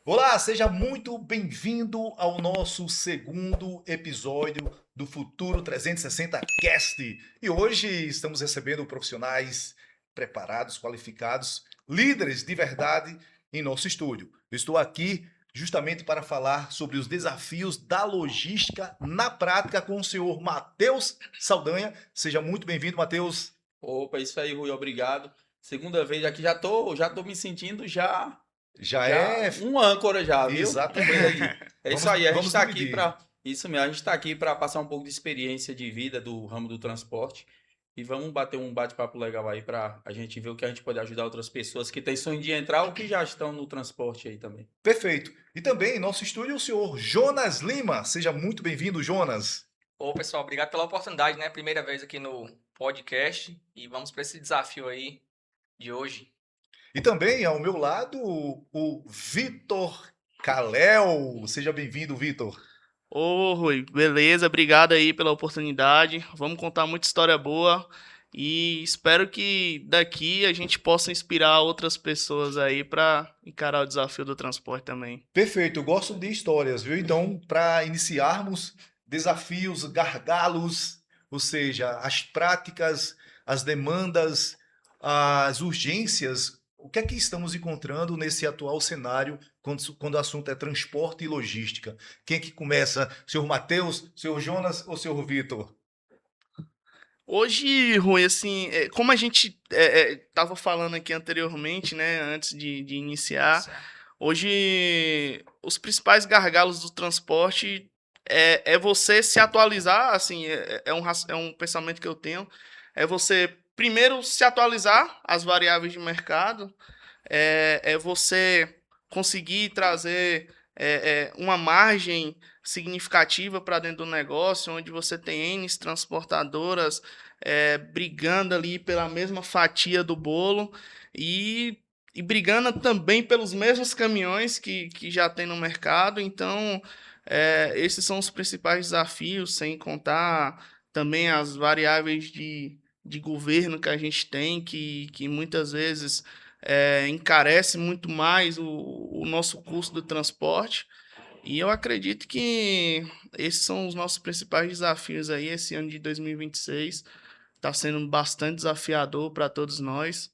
Olá, seja muito bem-vindo ao nosso segundo episódio do Futuro 360 Cast. E hoje estamos recebendo profissionais preparados, qualificados, líderes de verdade em nosso estúdio. Eu estou aqui justamente para falar sobre os desafios da logística na prática com o senhor Matheus Saldanha. Seja muito bem-vindo, Matheus. Opa, isso aí, Rui, obrigado. Segunda vez aqui, já tô me sentindo Já já é um âncora já, viu? Pois exatamente. aí. É isso Vamos, aí, a gente vamos tá aqui dividir. para isso mesmo, a gente tá aqui para passar um pouco de experiência de vida do ramo do transporte e vamos bater um bate-papo legal aí para a gente ver o que a gente pode ajudar outras pessoas que têm sonho de entrar ou que já estão no transporte aí também. Perfeito. E também em nosso estúdio o senhor Jonas Lima. Seja muito bem-vindo, Jonas. Ô, pessoal, obrigado pela oportunidade, né? Primeira vez aqui no podcast e vamos para esse desafio aí de hoje. E também ao meu lado o Vitor Caléu. Seja bem-vindo, Vitor. Ô, Rui, beleza, obrigado aí pela oportunidade. Vamos contar muita história boa e espero que daqui a gente possa inspirar outras pessoas aí para encarar o desafio do transporte também. Perfeito, eu gosto de histórias, viu? Então, para iniciarmos, desafios, gargalos, ou seja, as práticas, as demandas, as urgências, o que é que estamos encontrando nesse atual cenário quando o assunto é transporte e logística? Quem é que começa? Senhor Matheus, senhor Jonas ou senhor Vitor? Hoje, Rui, assim, como a gente estava falando aqui anteriormente, né, antes de iniciar, Certo. hoje os principais gargalos do transporte é você se atualizar, assim, é um pensamento que eu tenho, é você primeiro se atualizar às variáveis de mercado, é você conseguir trazer uma margem significativa para dentro do negócio, onde você tem N transportadoras brigando ali pela mesma fatia do bolo e, e brigando também pelos mesmos caminhões que já tem no mercado. Então, esses são os principais desafios, sem contar também as variáveis de governo que a gente tem, que muitas vezes encarece muito mais o nosso custo do transporte. E eu acredito que esses são os nossos principais desafios aí. Esse ano de 2026 está sendo bastante desafiador para todos nós,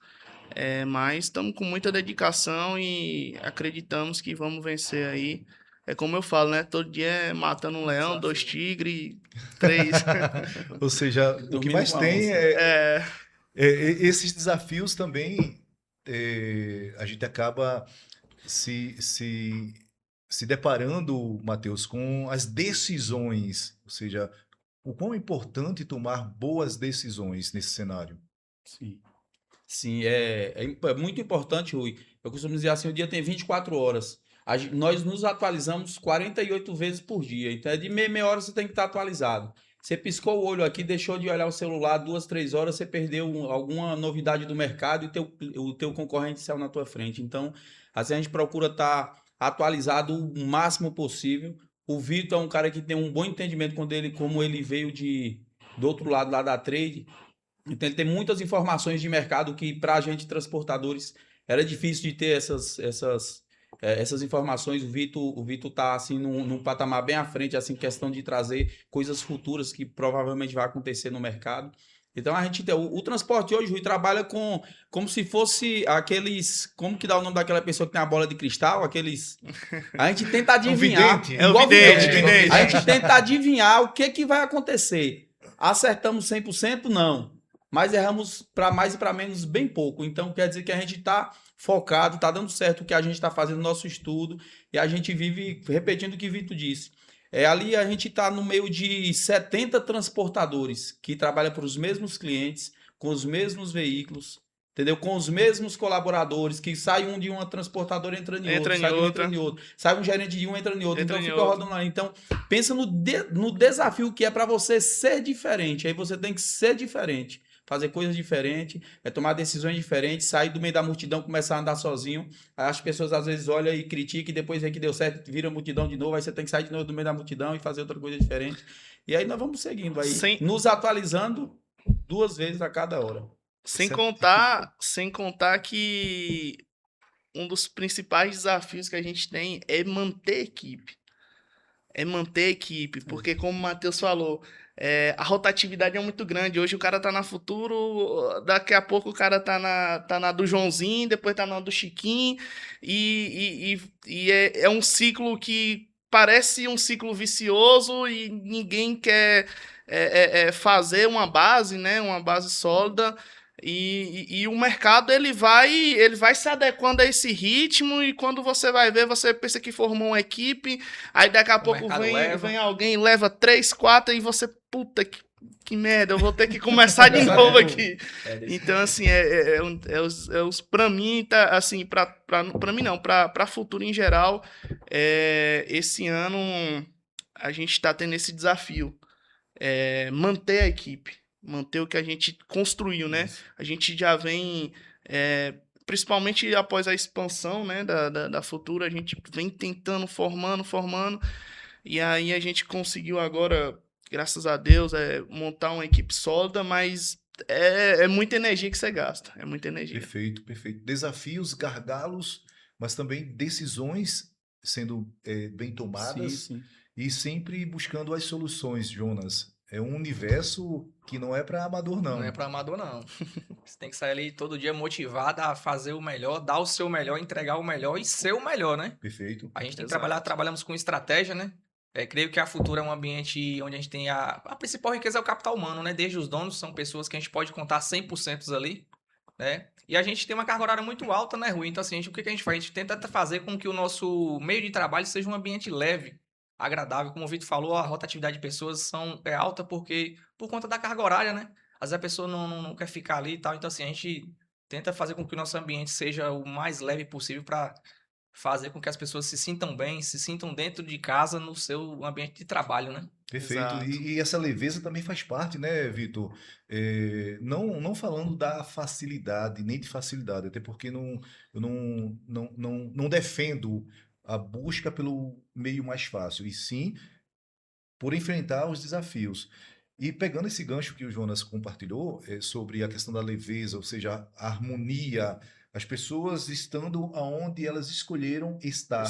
mas estamos com muita dedicação e acreditamos que vamos vencer aí. É como eu falo, né? Todo dia é matando um leão, dois Desafio. tigres, três. Ou seja, o que Dormindo mais com a tem onça. esses desafios também, a gente acaba se, se, se deparando, Matheus, com as decisões, ou seja, o quão é importante tomar boas decisões nesse cenário. Sim. Sim, é muito importante, Rui. Eu costumo dizer assim, o dia tem 24 horas. Nós nos atualizamos 48 vezes por dia. Então, é de meia hora você tem que estar atualizado. Você piscou o olho aqui, deixou de olhar o celular 2, 3 horas, você perdeu alguma novidade do mercado e o teu concorrente saiu na tua frente. Então, assim, a gente procura estar atualizado o máximo possível. O Vitor é um cara que tem um bom entendimento como ele veio do outro lado lá da trade. Então ele tem muitas informações de mercado que para a gente transportadores era difícil de ter essas informações. O Vitor tá assim num patamar bem à frente, assim, questão de trazer coisas futuras que provavelmente vai acontecer no mercado. Então a gente tem o transporte hoje, Rui, trabalha como se fosse aqueles, como que dá o nome daquela pessoa que tem a bola de cristal, aqueles. A gente tenta É um adivinhar, vidente? É o igual vidente, vidente. vidente. A gente tenta adivinhar o que vai acontecer. Acertamos 100%? Não. Mas erramos para mais e para menos bem pouco. Então quer dizer que a gente está focado, está dando certo o que a gente está fazendo no nosso estudo e a gente vive repetindo o que Vitor disse. Ali a gente está no meio de 70 transportadores que trabalham para os mesmos clientes, com os mesmos veículos, entendeu? Com os mesmos colaboradores, que sai um de uma transportadora, entra em outro, Entra em sai de um, entra outra, em outro, sai um gerente de um, entra em outro, entra então em fica outra. rodando lá. Então, pensa no desafio que é para você ser diferente. Aí você tem que ser diferente, fazer coisas diferentes, tomar decisões diferentes, sair do meio da multidão, começar a andar sozinho. Aí as pessoas às vezes olham e criticam, e depois vê que deu certo, vira multidão de novo, aí você tem que sair de novo do meio da multidão e fazer outra coisa diferente. E aí nós vamos seguindo aí, Sem, nos atualizando 2 vezes a cada hora. sem Certo. contar, sem contar que um dos principais desafios que a gente tem é manter a equipe. Porque como o Matheus falou, a rotatividade é muito grande. Hoje o cara tá na Futuro, daqui a pouco o cara tá na do Joãozinho, depois tá na do Chiquinho, e é um ciclo que parece um ciclo vicioso e ninguém quer fazer uma base, né? Uma base sólida. E o mercado ele vai se adequando a esse ritmo, e quando você vai ver, você pensa que formou uma equipe, aí daqui a pouco vem alguém, leva 3, 4, e você, puta que merda, eu vou ter que começar de novo aqui. Então, assim, pra mim, tá, assim, pra mim não, pra Futuro em geral, esse ano a gente tá tendo esse desafio, manter a equipe. Manter o que a gente construiu, né? Isso. A gente já vem, principalmente após a expansão, né, da Futura, a gente vem tentando, formando, e aí a gente conseguiu agora, graças a Deus, montar uma equipe sólida, mas é muita energia que você gasta, é muita energia. Perfeito, perfeito. Desafios, gargalos, mas também decisões sendo bem tomadas Sim. e sempre buscando as soluções, Jonas. É um universo que não é para amador, não. Não é para amador, não. Você tem que sair ali todo dia motivado a fazer o melhor, dar o seu melhor, entregar o melhor e ser o melhor, né? Perfeito. A gente tem que Exato. trabalhamos com estratégia, né? Creio que a Futura é um ambiente onde a gente tem a principal riqueza é o capital humano, né? Desde os donos, são pessoas que a gente pode contar 100% ali, né? E a gente tem uma carga horária muito alta, né, Rui? Então, assim, o que a gente faz? A gente tenta fazer com que o nosso meio de trabalho seja um ambiente leve, agradável. Como o Vitor falou, a rotatividade de pessoas é alta por conta da carga horária, né? Às vezes a pessoa não quer ficar ali e tal. Então, assim, a gente tenta fazer com que o nosso ambiente seja o mais leve possível para fazer com que as pessoas se sintam bem, se sintam dentro de casa, no seu ambiente de trabalho, né? Perfeito. Exato. E essa leveza também faz parte, né, Vitor? Não falando da facilidade, nem de facilidade, até porque eu não defendo a busca pelo meio mais fácil, e sim por enfrentar os desafios. E pegando esse gancho que o Jonas compartilhou, sobre a questão da leveza, ou seja, a harmonia, as pessoas estando aonde elas escolheram estar.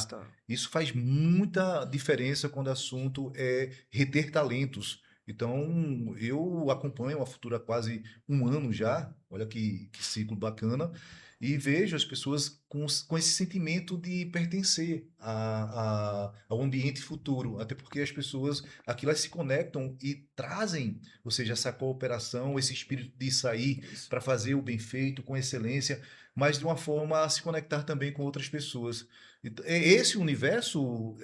Isso faz muita diferença quando o assunto é reter talentos. Então, eu acompanho a Futura há quase um ano já, olha que ciclo bacana, e vejo as pessoas com esse sentimento de pertencer ao ambiente futuro, até porque as pessoas aqui elas se conectam e trazem, ou seja, essa cooperação, esse espírito de sair para fazer o bem feito com excelência, mas de uma forma a se conectar também com outras pessoas. Esse universo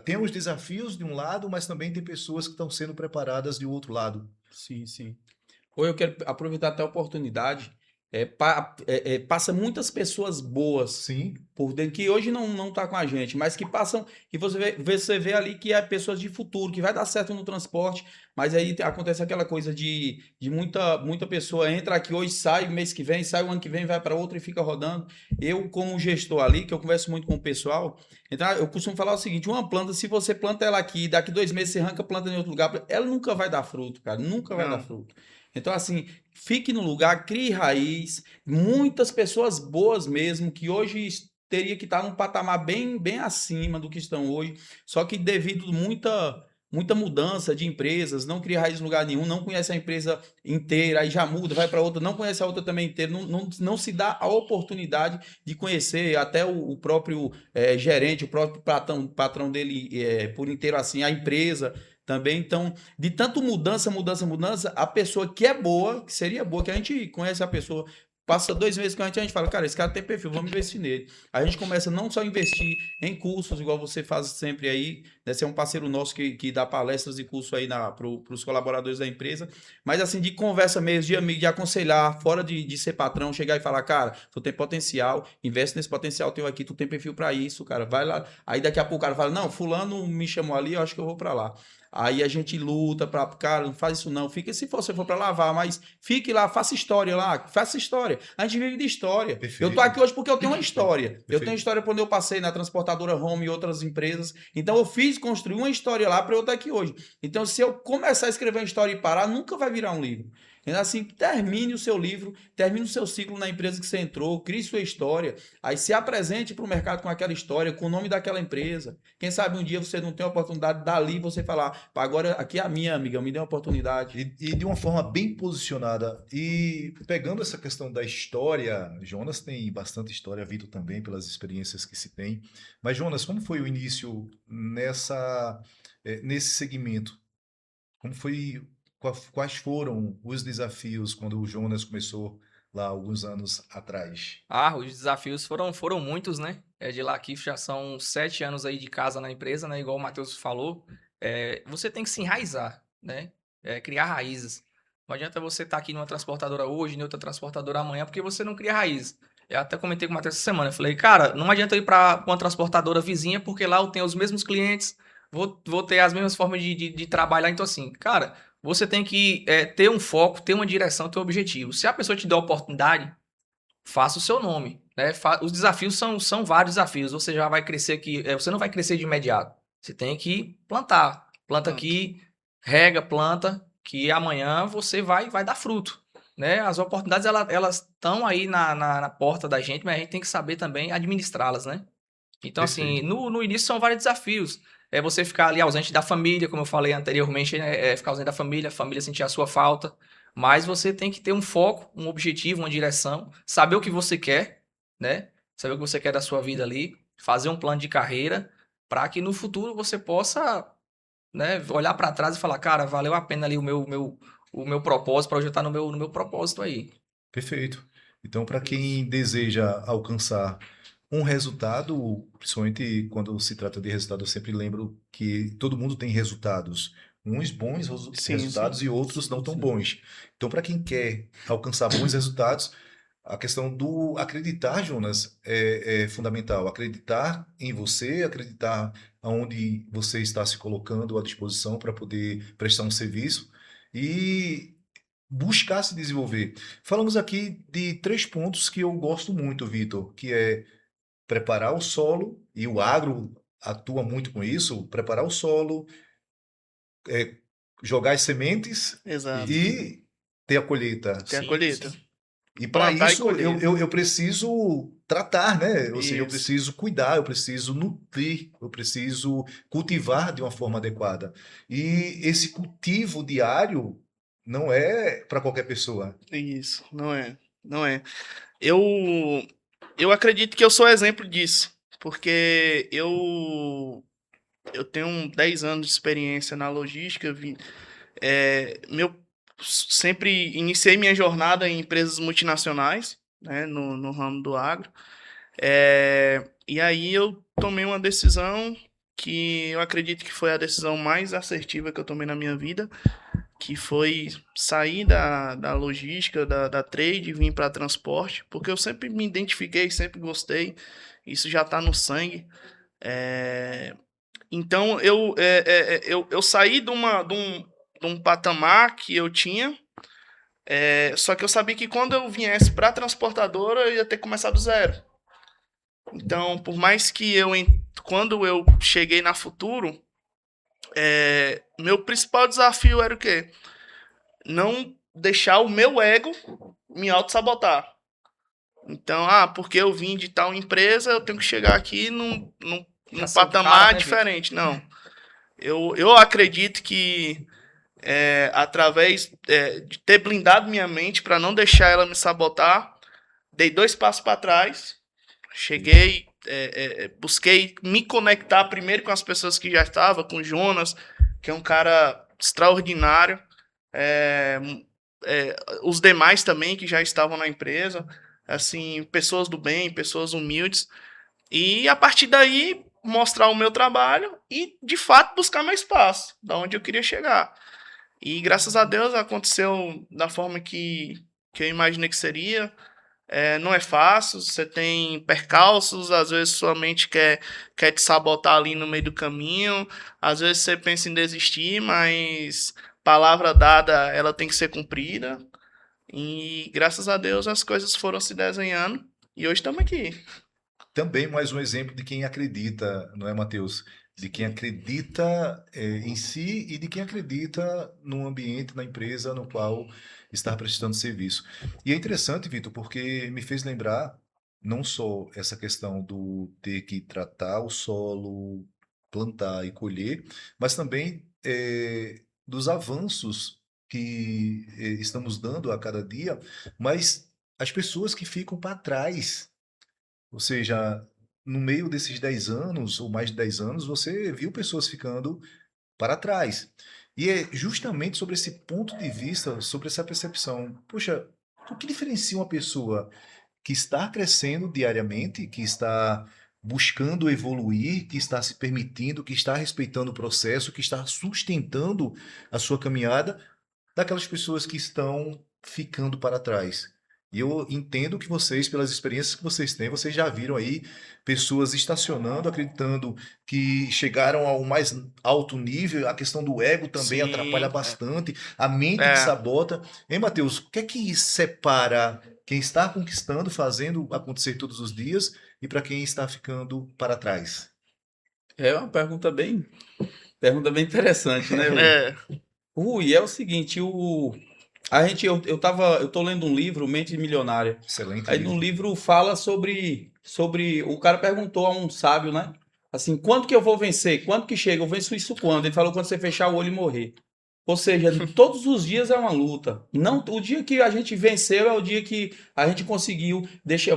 tem os desafios de um lado, mas também tem pessoas que estão sendo preparadas de outro lado. Sim. Ou eu quero aproveitar até a oportunidade. Passa muitas pessoas boas Sim, por dentro, que hoje não tá com a gente, mas que passam, que você vê ali que é pessoas de futuro, que vai dar certo no transporte, mas aí acontece aquela coisa de muita pessoa entra aqui hoje, sai o mês que vem, sai o ano que vem, vai para outro e fica rodando. Eu, como gestor ali, que eu converso muito com o pessoal, então eu costumo falar o seguinte: uma planta, se você planta ela aqui, daqui 2 meses você arranca a planta em outro lugar, ela nunca vai dar fruto, cara, nunca vai dar fruto. Então, assim, fique no lugar, crie raiz, muitas pessoas boas mesmo, que hoje teria que estar num patamar bem acima do que estão hoje, só que devido muita mudança de empresas, não cria raiz em lugar nenhum, não conhece a empresa inteira, aí já muda, vai para outra, não conhece a outra também inteira, não se dá a oportunidade de conhecer até o próprio gerente, o próprio patrão dele por inteiro, assim, a empresa também. Então, de tanto mudança, a pessoa que é boa, que seria boa, que a gente conhece a pessoa, passa 2 meses com a gente fala, cara, esse cara tem perfil, vamos investir nele. A gente começa não só a investir em cursos, igual você faz sempre aí, né? Você é um parceiro nosso que dá palestras e cursos aí para os colaboradores da empresa, mas assim, de conversa mesmo, de amigo, de aconselhar, fora de ser patrão, chegar e falar, cara, tu tem potencial, investe nesse potencial teu aqui, tu tem perfil para isso, cara, vai lá. Aí daqui a pouco o cara fala, não, fulano me chamou ali, eu acho que eu vou para lá. Aí a gente luta para, cara, não faz isso não, fica, se você for para lavar, mas fique lá, faça história lá, faça história. A gente vive de história. Perfeito. Eu tô aqui hoje porque eu tenho uma história. Perfeito. Eu tenho história quando eu passei na transportadora Home e outras empresas. Então eu construí uma história lá para eu estar aqui hoje. Então se eu começar a escrever uma história e parar, nunca vai virar um livro. Então, assim, termine o seu livro, termine o seu ciclo na empresa que você entrou, crie sua história, aí se apresente para o mercado com aquela história, com o nome daquela empresa. Quem sabe um dia você não tem a oportunidade dali você falar, "Pá, agora aqui é a minha amiga, me dê uma oportunidade." E de uma forma bem posicionada. E pegando essa questão da história, Jonas tem bastante história, Vitor também, pelas experiências que se tem. Mas, Jonas, como foi o início nesse segmento? Como foi, quais foram os desafios quando o Jonas começou lá alguns anos atrás? Os desafios foram muitos, né? De lá aqui já são 7 anos aí de casa na empresa, né? Igual o Matheus falou. Você tem que se enraizar, né? Criar raízes. Não adianta você estar aqui numa transportadora hoje, em outra transportadora amanhã, porque você não cria raízes. Eu até comentei com o Matheus essa semana. Eu falei, cara, não adianta eu ir para uma transportadora vizinha, porque lá eu tenho os mesmos clientes, vou ter as mesmas formas de trabalhar. Então, assim, cara, você tem que ter um foco, ter uma direção, ter um objetivo. Se a pessoa te der a oportunidade, faça o seu nome, né? Os desafios são vários desafios. Você já vai crescer aqui, você não vai crescer de imediato. Você tem que plantar. Planta aqui, rega, planta, que amanhã você vai dar fruto, né? As oportunidades, elas estão aí na porta da gente, mas a gente tem que saber também administrá-las, né? Então, assim, Perfeito. no início são vários desafios. É você ficar ali ausente da família, como eu falei anteriormente, né? Ficar ausente da família, a família sentir a sua falta. Mas você tem que ter um foco, um objetivo, uma direção, saber o que você quer, né? Saber o que você quer da sua vida ali, fazer um plano de carreira, para que no futuro você possa, né, olhar para trás e falar, cara, valeu a pena ali o meu propósito, para hoje eu estar no meu propósito aí. Perfeito. Então, para quem deseja alcançar um resultado, principalmente quando se trata de resultado, eu sempre lembro que todo mundo tem resultados. Uns bons Sim, resultados e outros não tão bons. Então, para quem quer alcançar bons resultados, a questão do acreditar, Jonas, é fundamental. Acreditar em você, acreditar aonde você está se colocando à disposição para poder prestar um serviço e buscar se desenvolver. Falamos aqui de 3 pontos que eu gosto muito, Vitor, que é preparar o solo, e o agro atua muito com isso, preparar o solo, jogar as sementes Exato. e ter a colheita. Tem a Sim, colheita. sim. E para Plantar e isso colher. eu preciso tratar, né? Ou seja, eu Isso. preciso cuidar, eu preciso nutrir, eu preciso cultivar de uma forma adequada. E esse cultivo diário não é para qualquer pessoa. Isso. Não é. Não é. Eu acredito que eu sou exemplo disso. Porque eu tenho 10 anos de experiência na logística. Sempre iniciei minha jornada em empresas multinacionais, né, no ramo do agro. E aí eu tomei uma decisão que eu acredito que foi a decisão mais assertiva que eu tomei na minha vida, que foi sair da logística, da trade e vir para transporte, porque eu sempre me identifiquei, sempre gostei, isso já está no sangue. Então eu saí de um patamar que eu tinha, só que eu sabia que quando eu viesse para a transportadora eu ia ter que começar do zero. Então, por mais que quando eu cheguei na Futuro, meu principal desafio era o quê? Não deixar o meu ego me auto-sabotar. Então, porque eu vim de tal empresa, eu tenho que chegar aqui num patamar Cara, né, diferente. Não. Eu acredito que através de ter blindado minha mente para não deixar ela me sabotar, dei 2 passos para trás, cheguei, busquei me conectar primeiro com as pessoas que já estavam, com o Jonas, que é um cara extraordinário, os demais também que já estavam na empresa, assim, pessoas do bem, pessoas humildes, e a partir daí mostrar o meu trabalho e de fato buscar meu espaço, da onde eu queria chegar. E graças a Deus aconteceu da forma que eu imaginei que seria. Não é fácil, você tem percalços, às vezes sua mente quer te sabotar ali no meio do caminho, às vezes você pensa em desistir, mas palavra dada, ela tem que ser cumprida. E graças a Deus as coisas foram se desenhando e hoje estamos aqui. também mais um exemplo de quem acredita, não é, Matheus? De quem acredita em si e de quem acredita no ambiente, na empresa no qual está prestando serviço. E é interessante, Vitor, porque me fez lembrar não só essa questão do ter que tratar o solo, plantar e colher, mas também dos avanços que estamos dando a cada dia, mas as pessoas que ficam para trás, ou seja, no meio desses 10 anos, ou mais de 10 anos, você viu pessoas ficando para trás. E é justamente sobre esse ponto de vista, sobre essa percepção. Poxa, o que diferencia uma pessoa que está crescendo diariamente, que está buscando evoluir, que está se permitindo, que está respeitando o processo, que está sustentando a sua caminhada, daquelas pessoas que estão ficando para trás? E eu entendo que vocês, pelas experiências que vocês têm, vocês já viram aí pessoas estacionando, acreditando que chegaram ao mais alto nível. A questão do ego também atrapalha Sim, bastante, a mente que É, sabota. Hein, Matheus? O que é que separa quem está conquistando, fazendo acontecer todos os dias, e para quem está ficando para trás? É uma pergunta bem interessante, né, Rui? é, Rui, é o seguinte, eu tô lendo um livro, Mente Milionária. Excelente Aí no livro. livro fala sobre, o cara perguntou a um sábio, né? Assim, quando que eu vou vencer? Quando que chega? Eu venço isso quando? Ele falou quando você fechar o olho e morrer. Ou seja, todos os dias é uma luta. Não, o dia que a gente venceu é o dia que a gente conseguiu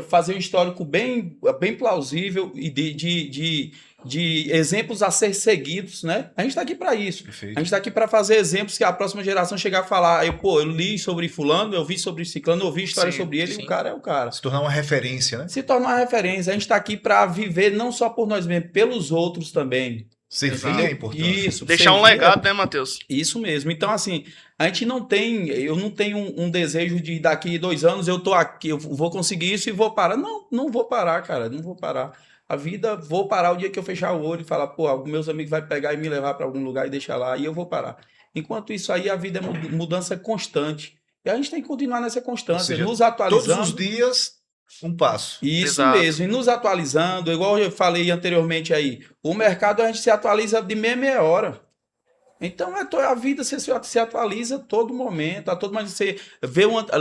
fazer um histórico bem plausível e de exemplos a ser seguidos, né? A gente está aqui para isso. A Perfeito. gente está aqui para fazer exemplos que a próxima geração chegar a falar, eu li sobre fulano, eu vi sobre ciclano, eu vi história Sim, sobre ele, e sim. o cara é o cara. Se tornar uma referência, né? Se tornar uma referência. A gente está aqui para viver não só por nós mesmos, pelos outros também. Servir Exato. é importante. Isso. deixar um servir legado, né, Matheus? isso mesmo. Então, assim, eu não tenho um desejo de daqui 2 anos eu tô aqui, eu vou conseguir isso e vou parar. Não, não vou parar, cara, não vou parar. A vida, vou parar o dia que eu fechar o olho e falar, pô, meus amigos vai pegar e me levar para algum lugar e deixar lá, e eu vou parar. Enquanto isso aí, a vida é mudança constante. E a gente tem que continuar nessa Ou constância, seja, nos todos os atualizando. dias, um passo. Isso Exato. mesmo, e nos atualizando, igual eu falei anteriormente aí, o mercado a gente se atualiza de meia hora. Então a vida se atualiza a todo momento, a todo momento você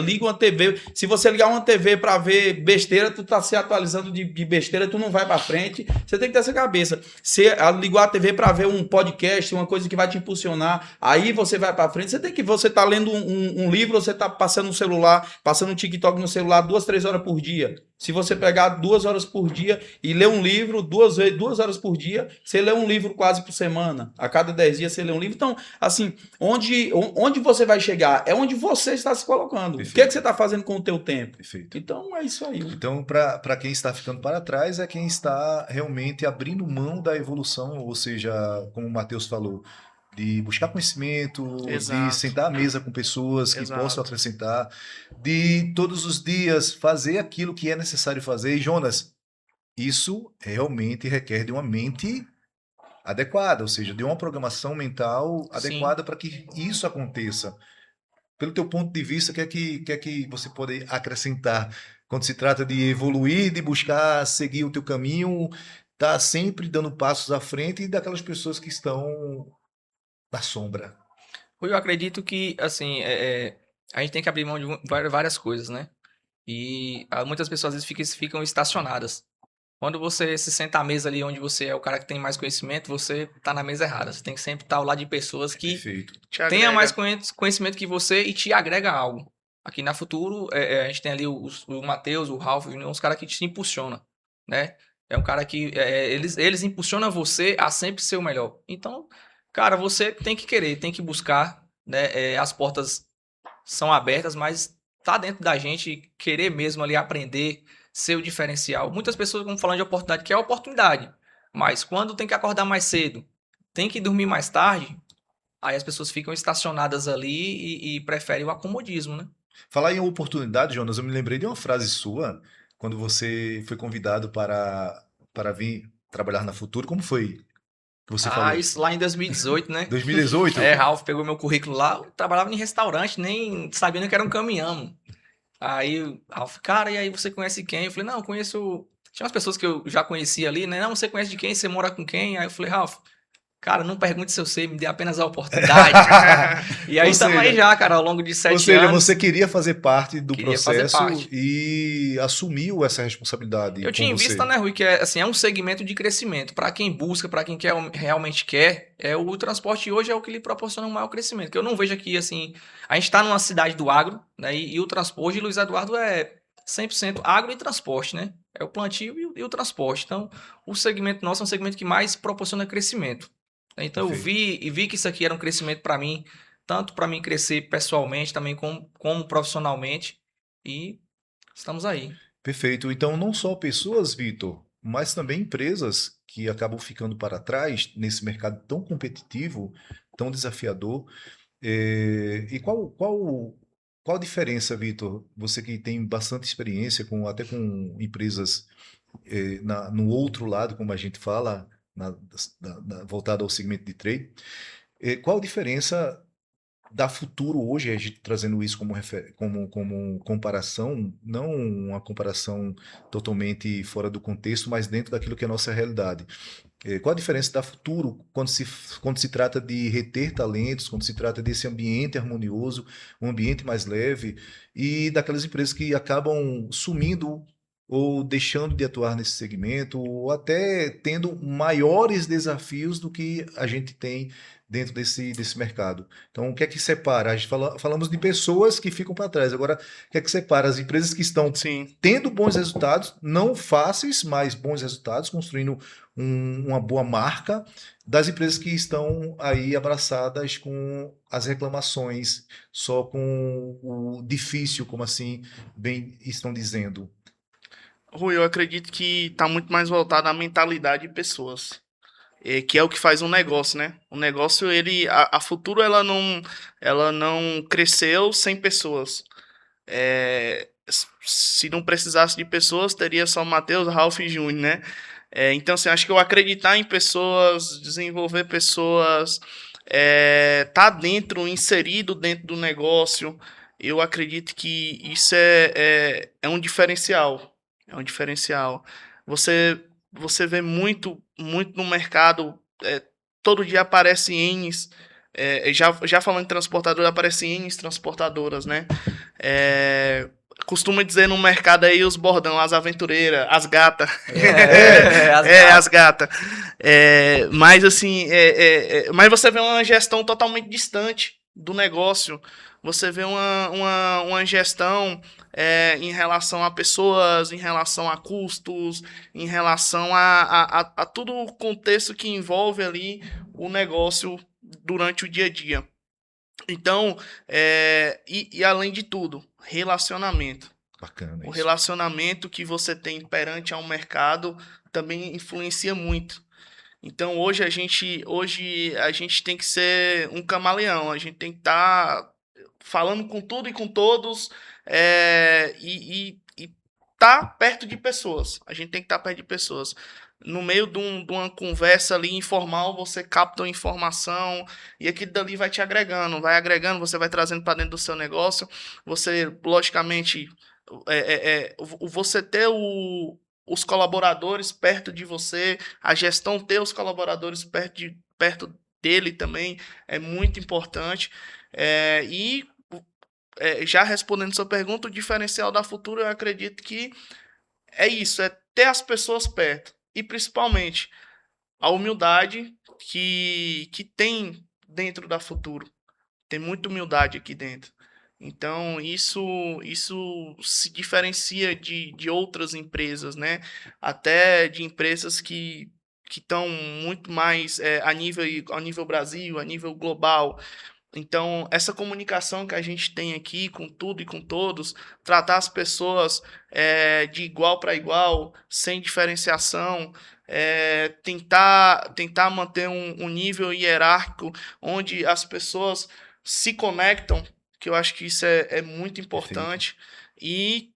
liga uma TV, se você ligar uma TV para ver besteira, tu tá se atualizando de besteira, tu não vai para frente. Você tem que ter essa cabeça. Você ligou a TV para ver um podcast, uma coisa que vai te impulsionar, aí você vai para frente. Você tá lendo um livro, você tá passando no celular, passando um TikTok no celular 2, 3 horas por dia. Se você pegar 2 horas por dia e ler um livro 2 horas por dia, você lê um livro quase por semana. A cada 10 dias você lê um livro. Então, assim, onde você vai chegar é onde você está se colocando. Perfeito. O que é que você está fazendo com o teu tempo? Perfeito. Então, é isso aí. Então, para quem está ficando para trás, é quem está realmente abrindo mão da evolução, ou seja, como o Matheus falou, de buscar conhecimento, de Exato. sentar à mesa com pessoas que Exato. possam acrescentar, de todos os dias fazer aquilo que é necessário fazer. E, Jonas, isso realmente requer de uma mente adequada, ou seja, de uma programação mental Sim. adequada para que isso aconteça. Pelo teu ponto de vista, o que é que você pode acrescentar quando se trata de evoluir, de buscar seguir o teu caminho, tá sempre dando passos à frente e daquelas pessoas que estão na sombra? Eu acredito que, assim, a gente tem que abrir mão de várias coisas, né? E muitas pessoas às vezes ficam estacionadas. Quando você se senta à mesa ali onde você é o cara que tem mais conhecimento, você tá na mesa errada. Você tem que sempre estar ao lado de pessoas que Perfeito. Te tenha agrega. mais conhecimento que você e te agrega algo. Aqui na Futuro, a gente tem ali o Matheus, o Ralph, uns caras que te impulsionam, né? É um cara que eles impulsionam você a sempre ser o melhor. Então, cara, você tem que querer, tem que buscar, né? As portas são abertas, mas tá dentro da gente querer mesmo ali aprender, ser o diferencial. Muitas pessoas vão falando de oportunidade, que é oportunidade. Mas quando tem que acordar mais cedo, tem que dormir mais tarde, aí as pessoas ficam estacionadas ali e preferem o acomodismo, né? Falar em oportunidade, Jonas, eu me lembrei de uma frase sua quando você foi convidado para vir trabalhar na Futuro. Como foi que você falou? Isso lá em 2018, né? 2018? Ralph pegou meu currículo lá, eu trabalhava em restaurante, nem sabendo que era um caminhão. Aí, Ralph, cara, e aí você conhece quem? Eu falei, não, eu conheço Tinha umas pessoas que eu já conhecia ali, né? Não, você conhece de quem? Você mora com quem? Aí eu falei, Ralf, cara, não pergunte se eu sei, me dê apenas a oportunidade. E aí Ou estamos aí seja, já, cara, ao longo de Ou 7 seja, anos. você queria fazer parte do Queria fazer processo parte. e assumiu essa responsabilidade Eu com tinha em você. vista, né, Rui, que assim, é um segmento de crescimento. Para quem busca, para quem quer, realmente quer, o transporte hoje é o que lhe proporciona um maior crescimento. Que eu não vejo aqui, assim, a gente está numa cidade do agro, né, e o transporte, Luiz Eduardo, é 100% agro e transporte, né? É o plantio e o transporte. Então, o segmento nosso é um segmento que mais proporciona crescimento. Então, eu Perfeito. vi que isso aqui era um crescimento para mim, tanto para mim crescer pessoalmente, também como profissionalmente, e estamos aí. Perfeito. Então, não só pessoas, Vitor, mas também empresas que acabam ficando para trás nesse mercado tão competitivo, tão desafiador. E qual a diferença, Vitor? Você que tem bastante experiência até com empresas no outro lado, como a gente fala, voltado ao segmento de trade. Qual a diferença da Futuro hoje, a gente trazendo isso como comparação, não uma comparação totalmente fora do contexto, mas dentro daquilo que é a nossa realidade? Qual a diferença da Futuro quando se trata de reter talentos, quando se trata desse ambiente harmonioso, um ambiente mais leve, e daquelas empresas que acabam sumindo ou deixando de atuar nesse segmento, ou até tendo maiores desafios do que a gente tem dentro desse mercado? Então, o que é que separa? A gente falamos de pessoas que ficam para trás. Agora, o que é que separa as empresas que estão Sim. tendo bons resultados, não fáceis, mas bons resultados, construindo uma boa marca, das empresas que estão aí abraçadas com as reclamações, só com o difícil, como assim bem estão dizendo? Rui, eu acredito que está muito mais voltado à mentalidade de pessoas. Que é o que faz um negócio, né? O negócio, a Futuro, ela não cresceu sem pessoas. Se não precisasse de pessoas, teria só Matheus, Ralph e Júnior, né? Então, assim, acho que eu acreditar em pessoas, desenvolver pessoas, tá inserido dentro do negócio, eu acredito que isso é um diferencial. É um diferencial. Você vê muito, muito no mercado, todo dia aparece N's, já falando em transportadora, aparece N's transportadoras, né? Costuma dizer no mercado aí os bordão, as aventureiras, as gatas. As gatas. Mas assim, mas você vê uma gestão totalmente distante do negócio. Você vê uma gestão em relação a pessoas, em relação a custos, em relação a todo o contexto que envolve ali o negócio durante o dia a dia. Então, e além de tudo, relacionamento. Bacana O isso. relacionamento que você tem perante ao mercado também influencia muito. Então, hoje a gente tem que ser um camaleão, a gente tem que estar falando com tudo e com todos, e tá perto de pessoas. A gente tem que estar perto de pessoas. No meio de uma conversa ali informal, você capta uma informação e aquilo dali vai te agregando, você vai trazendo para dentro do seu negócio. Você, logicamente, você ter os colaboradores perto de você, a gestão ter os colaboradores perto dele também é muito importante. Já respondendo sua pergunta, o diferencial da Futuro, eu acredito que é isso, é ter as pessoas perto. E principalmente a humildade que tem dentro da Futuro. Tem muita humildade aqui dentro. Então, isso se diferencia de outras empresas, né? Até de empresas que estão muito mais a nível Brasil, a nível global. Então, essa comunicação que a gente tem aqui com tudo e com todos, tratar as pessoas de igual para igual, sem diferenciação, tentar manter um nível hierárquico onde as pessoas se conectam, que eu acho que isso é muito Perfeito. importante, e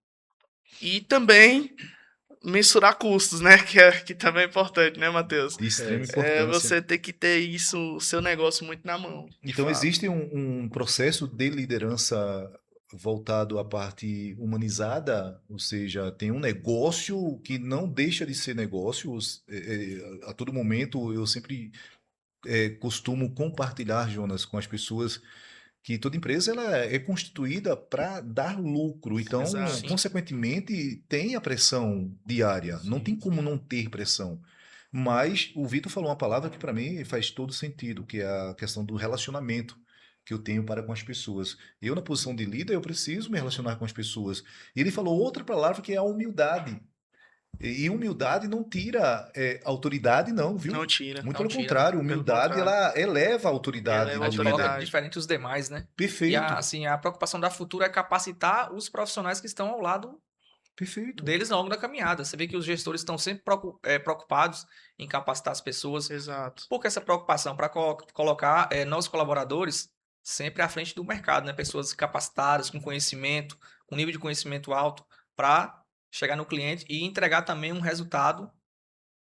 também mensurar custos, né? Que também é importante, né, Matheus? De extrema importância. Você tem que ter isso, o seu negócio muito na mão. De Então, fato. existe um processo de liderança voltado à parte humanizada, ou seja, tem um negócio que não deixa de ser negócio. A todo momento eu sempre costumo compartilhar, Jonas, com as pessoas que toda empresa ela é constituída para dar lucro. Então, Exato. consequentemente, tem a pressão diária. Não tem como não ter pressão. Mas o Vitor falou uma palavra que para mim faz todo sentido, que é a questão do relacionamento que eu tenho para com as pessoas. Eu, na posição de líder, eu preciso me relacionar com as pessoas. E ele falou outra palavra que é a humildade. E humildade não tira autoridade, não, viu? Não tira. Muito Não pelo tira. contrário, Pelo humildade contrário. ela eleva a autoridade Eleva a do líder. autoridade. Diferente dos demais, né? E Perfeito, assim, a preocupação da Futura é capacitar os profissionais que estão ao lado perfeito. deles ao longo da caminhada. Você vê que os gestores estão sempre preocupados em capacitar as pessoas. Exato. Por que essa preocupação? Para colocar novos colaboradores sempre à frente do mercado, né? Pessoas capacitadas, com conhecimento, com nível de conhecimento alto, para chegar no cliente e entregar também um resultado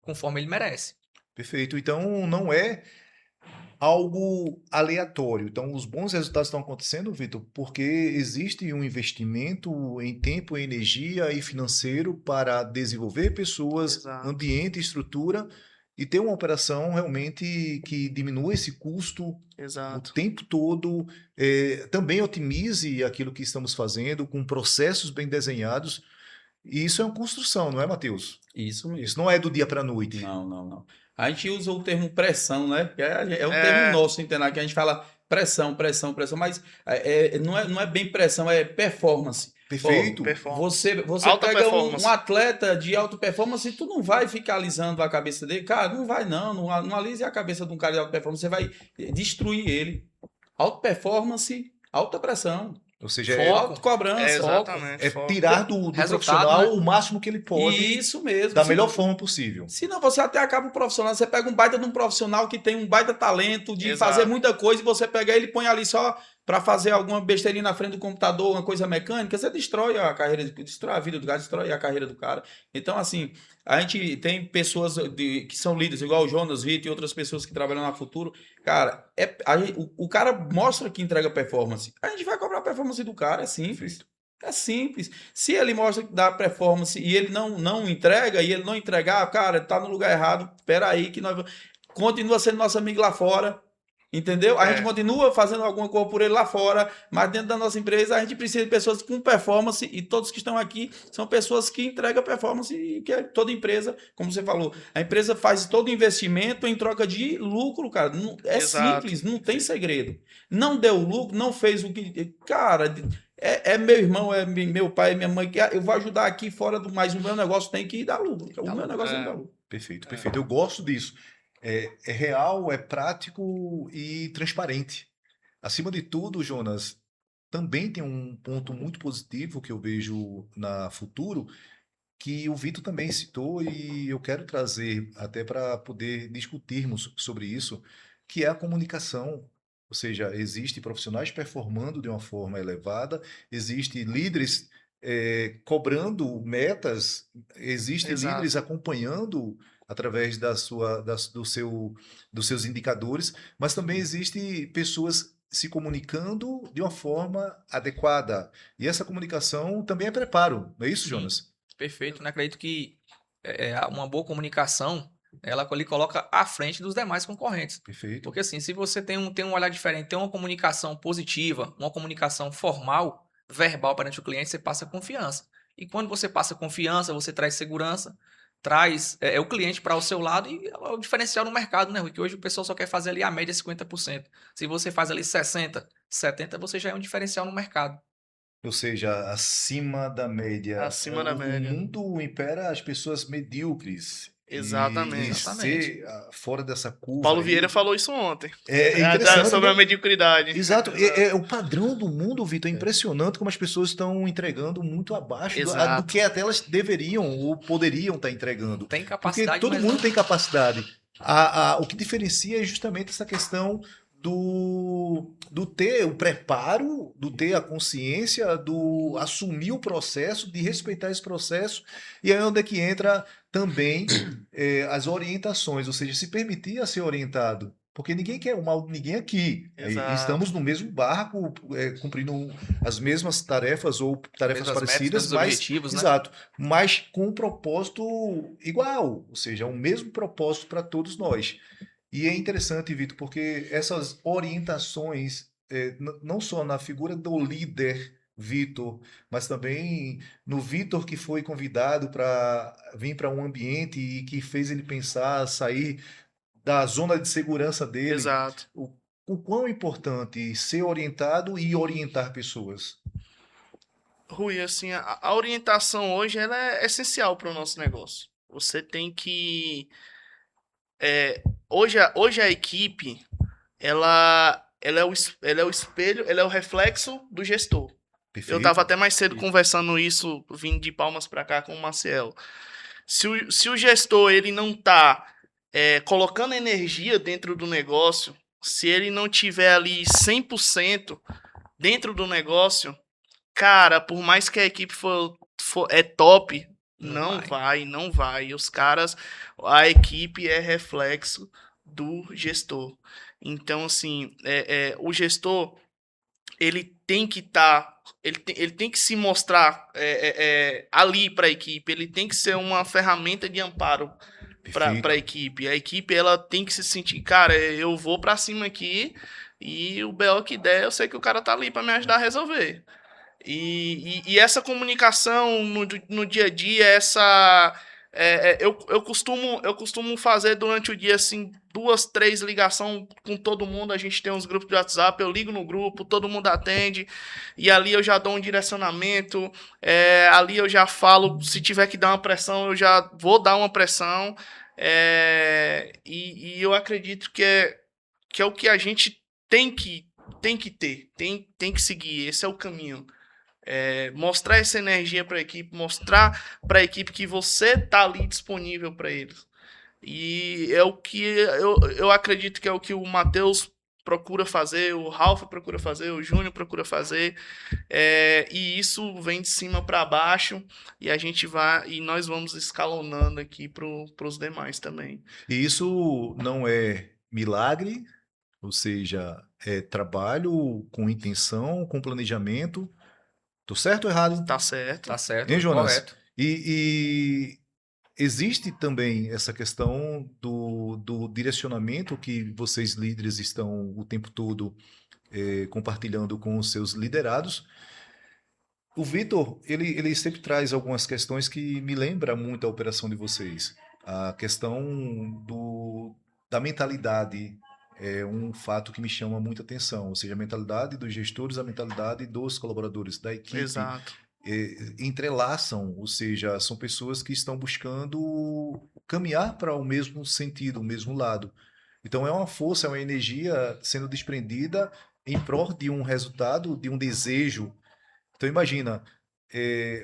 conforme ele merece. Perfeito. Então, não é algo aleatório. Então, os bons resultados estão acontecendo, Vitor, porque existe um investimento em tempo, energia e financeiro para desenvolver pessoas, Exato. ambiente, estrutura e ter uma operação realmente que diminua esse custo o Exato. tempo todo, também otimize aquilo que estamos fazendo com processos bem desenhados. E isso é uma construção, não é, Matheus? Isso mesmo. Isso não é do dia para a noite. Não. A gente usa o termo pressão, né? Que é um É. termo nosso, entendeu? Que a gente fala pressão, mas não é bem pressão, é performance. Perfeito. Performance. Você Alta pega performance. um atleta de alta performance e tu não vai ficar alisando a cabeça dele. Cara, não vai não alise a cabeça de um cara de alta performance, você vai destruir ele. Alta performance, alta pressão. Ou seja, Foco. Alta cobrança. Exatamente. é tirar do Resultado, profissional né? o máximo que ele pode Isso mesmo. da melhor forma possível. Senão você até acaba o profissional. Você pega um baita de um profissional que tem um baita talento de Exato. fazer muita coisa e você pega ele e põe ali só para fazer alguma besteirinha na frente do computador, uma coisa mecânica, você destrói a carreira, destrói a vida do cara, destrói a carreira do cara. Então, assim, a gente tem pessoas que são líderes, igual o Jonas, Vitor e outras pessoas que trabalham na Futuro. Cara, o cara mostra que entrega performance. A gente vai cobrar a performance do cara, é simples. É simples. Se ele mostra que dá performance e ele não entrega, e ele não entregar, cara, tá no lugar errado, peraí, que nós continua sendo nosso amigo lá fora, entendeu? A gente continua fazendo alguma coisa por ele lá fora, mas dentro da nossa empresa a gente precisa de pessoas com performance e todos que estão aqui são pessoas que entregam performance e que é toda empresa, como você falou, a empresa faz todo investimento em troca de lucro, cara. É Exato. simples, não tem segredo. Não deu lucro, não fez o que... Cara... É meu irmão, é meu pai, é minha mãe, que eu vou ajudar aqui fora do... Mas o meu negócio tem que dar lucro. O meu negócio tem que dar lucro. Perfeito, perfeito. Eu gosto disso. É real, é prático e transparente. Acima de tudo, Jonas, também tem um ponto muito positivo que eu vejo na Futuro, que o Vitor também citou e eu quero trazer até para poder discutirmos sobre isso, que é a comunicação. Ou seja, existem profissionais performando de uma forma elevada, existem líderes cobrando metas, existem Exato. líderes acompanhando através dos seus indicadores, mas também existem pessoas se comunicando de uma forma adequada. E essa comunicação também é preparo, não é isso, Sim. Jonas? Perfeito, né? Acredito que uma boa comunicação, ela lhe coloca à frente dos demais concorrentes. Perfeito. Porque assim, se você tem um olhar diferente, tem uma comunicação positiva, uma comunicação formal, verbal perante o cliente, você passa confiança. E quando você passa confiança, você traz segurança, traz o cliente para o seu lado e é o diferencial no mercado, né, Rui? Que hoje o pessoal só quer fazer ali a média 50%. Se você faz ali 60%, 70%, você já é um diferencial no mercado. Ou seja, acima da média. Acima da média. O mundo impera as pessoas medíocres. Exatamente. E ser fora dessa curva. Paulo aí- Vieira falou isso ontem. É interessante. Sobre né? a mediocridade. Exato. O padrão do mundo, Vitor, é impressionante como as pessoas estão entregando muito abaixo do Exato. que até elas deveriam ou poderiam estar entregando. Tem Porque capacidade, todo mas mundo não- tem capacidade. O que diferencia é justamente essa questão do ter o preparo, do ter a consciência, do assumir o processo, de respeitar esse processo. E aí é onde é que entra também as orientações, ou seja, se permitir a ser orientado. Porque ninguém quer o mal de ninguém aqui. Exato. Estamos no mesmo barco, cumprindo as mesmas tarefas ou tarefas Mesmas metas, parecidas, mesmos mas objetivos, né? exato, mas com um propósito igual, ou seja, o mesmo propósito para todos nós. E é interessante, Vitor, porque essas orientações, não só na figura do líder Vitor, mas também no Vitor que foi convidado para vir para um ambiente e que fez ele pensar, sair da zona de segurança dele, Exato. o quão importante ser orientado e orientar pessoas. Rui, assim, a orientação hoje ela é essencial para o nosso negócio. Você tem que. Hoje a equipe, ela é o espelho, ela é o reflexo do gestor. Eu Perfeito? estava até mais cedo Isso. conversando isso, vindo de Palmas para cá com o Maciel. Se o gestor ele não está colocando energia dentro do negócio, se ele não tiver ali 100% dentro do negócio, cara, por mais que a equipe é top, Não não vai. Os caras, a equipe é reflexo do gestor. Então, assim, o gestor, ele tem que estar, ele tem que se mostrar ali para a equipe, ele tem que ser uma ferramenta de amparo para Perfeito. a equipe. A equipe, ela tem que se sentir, cara, eu vou para cima aqui e o BO que der, eu sei que o cara tá ali para me ajudar a resolver. E essa comunicação no dia a dia, eu costumo fazer durante o dia assim 2, 3 ligações com todo mundo. A gente tem uns grupos de WhatsApp, eu ligo no grupo, todo mundo atende, e ali eu já dou um direcionamento, ali eu já falo, se tiver que dar uma pressão, eu já vou dar uma pressão, e eu acredito que é o que a gente tem que ter, tem que seguir, esse é o caminho. Mostrar essa energia para a equipe, mostrar para a equipe que você tá ali disponível para eles. E é o que eu acredito que é o que o Matheus procura fazer, o Ralf procura fazer, o Júnior procura fazer, e isso vem de cima para baixo e a gente vai e nós vamos escalonando aqui para os demais também. E isso não é milagre, ou seja, é trabalho com intenção, com planejamento. Tô certo ou errado? Tá certo? Tá certo, Hein, Jonas? correto. E existe também essa questão do direcionamento que vocês líderes estão o tempo todo compartilhando com os seus liderados. O Vitor, ele sempre traz algumas questões que me lembram muito a operação de vocês. A questão da mentalidade é um fato que me chama muita atenção, ou seja, a mentalidade dos gestores, a mentalidade dos colaboradores, da equipe, Exato. entrelaçam, ou seja, são pessoas que estão buscando caminhar para o mesmo sentido, o mesmo lado. Então é uma força, é uma energia sendo desprendida em prol de um resultado, de um desejo. Então imagina,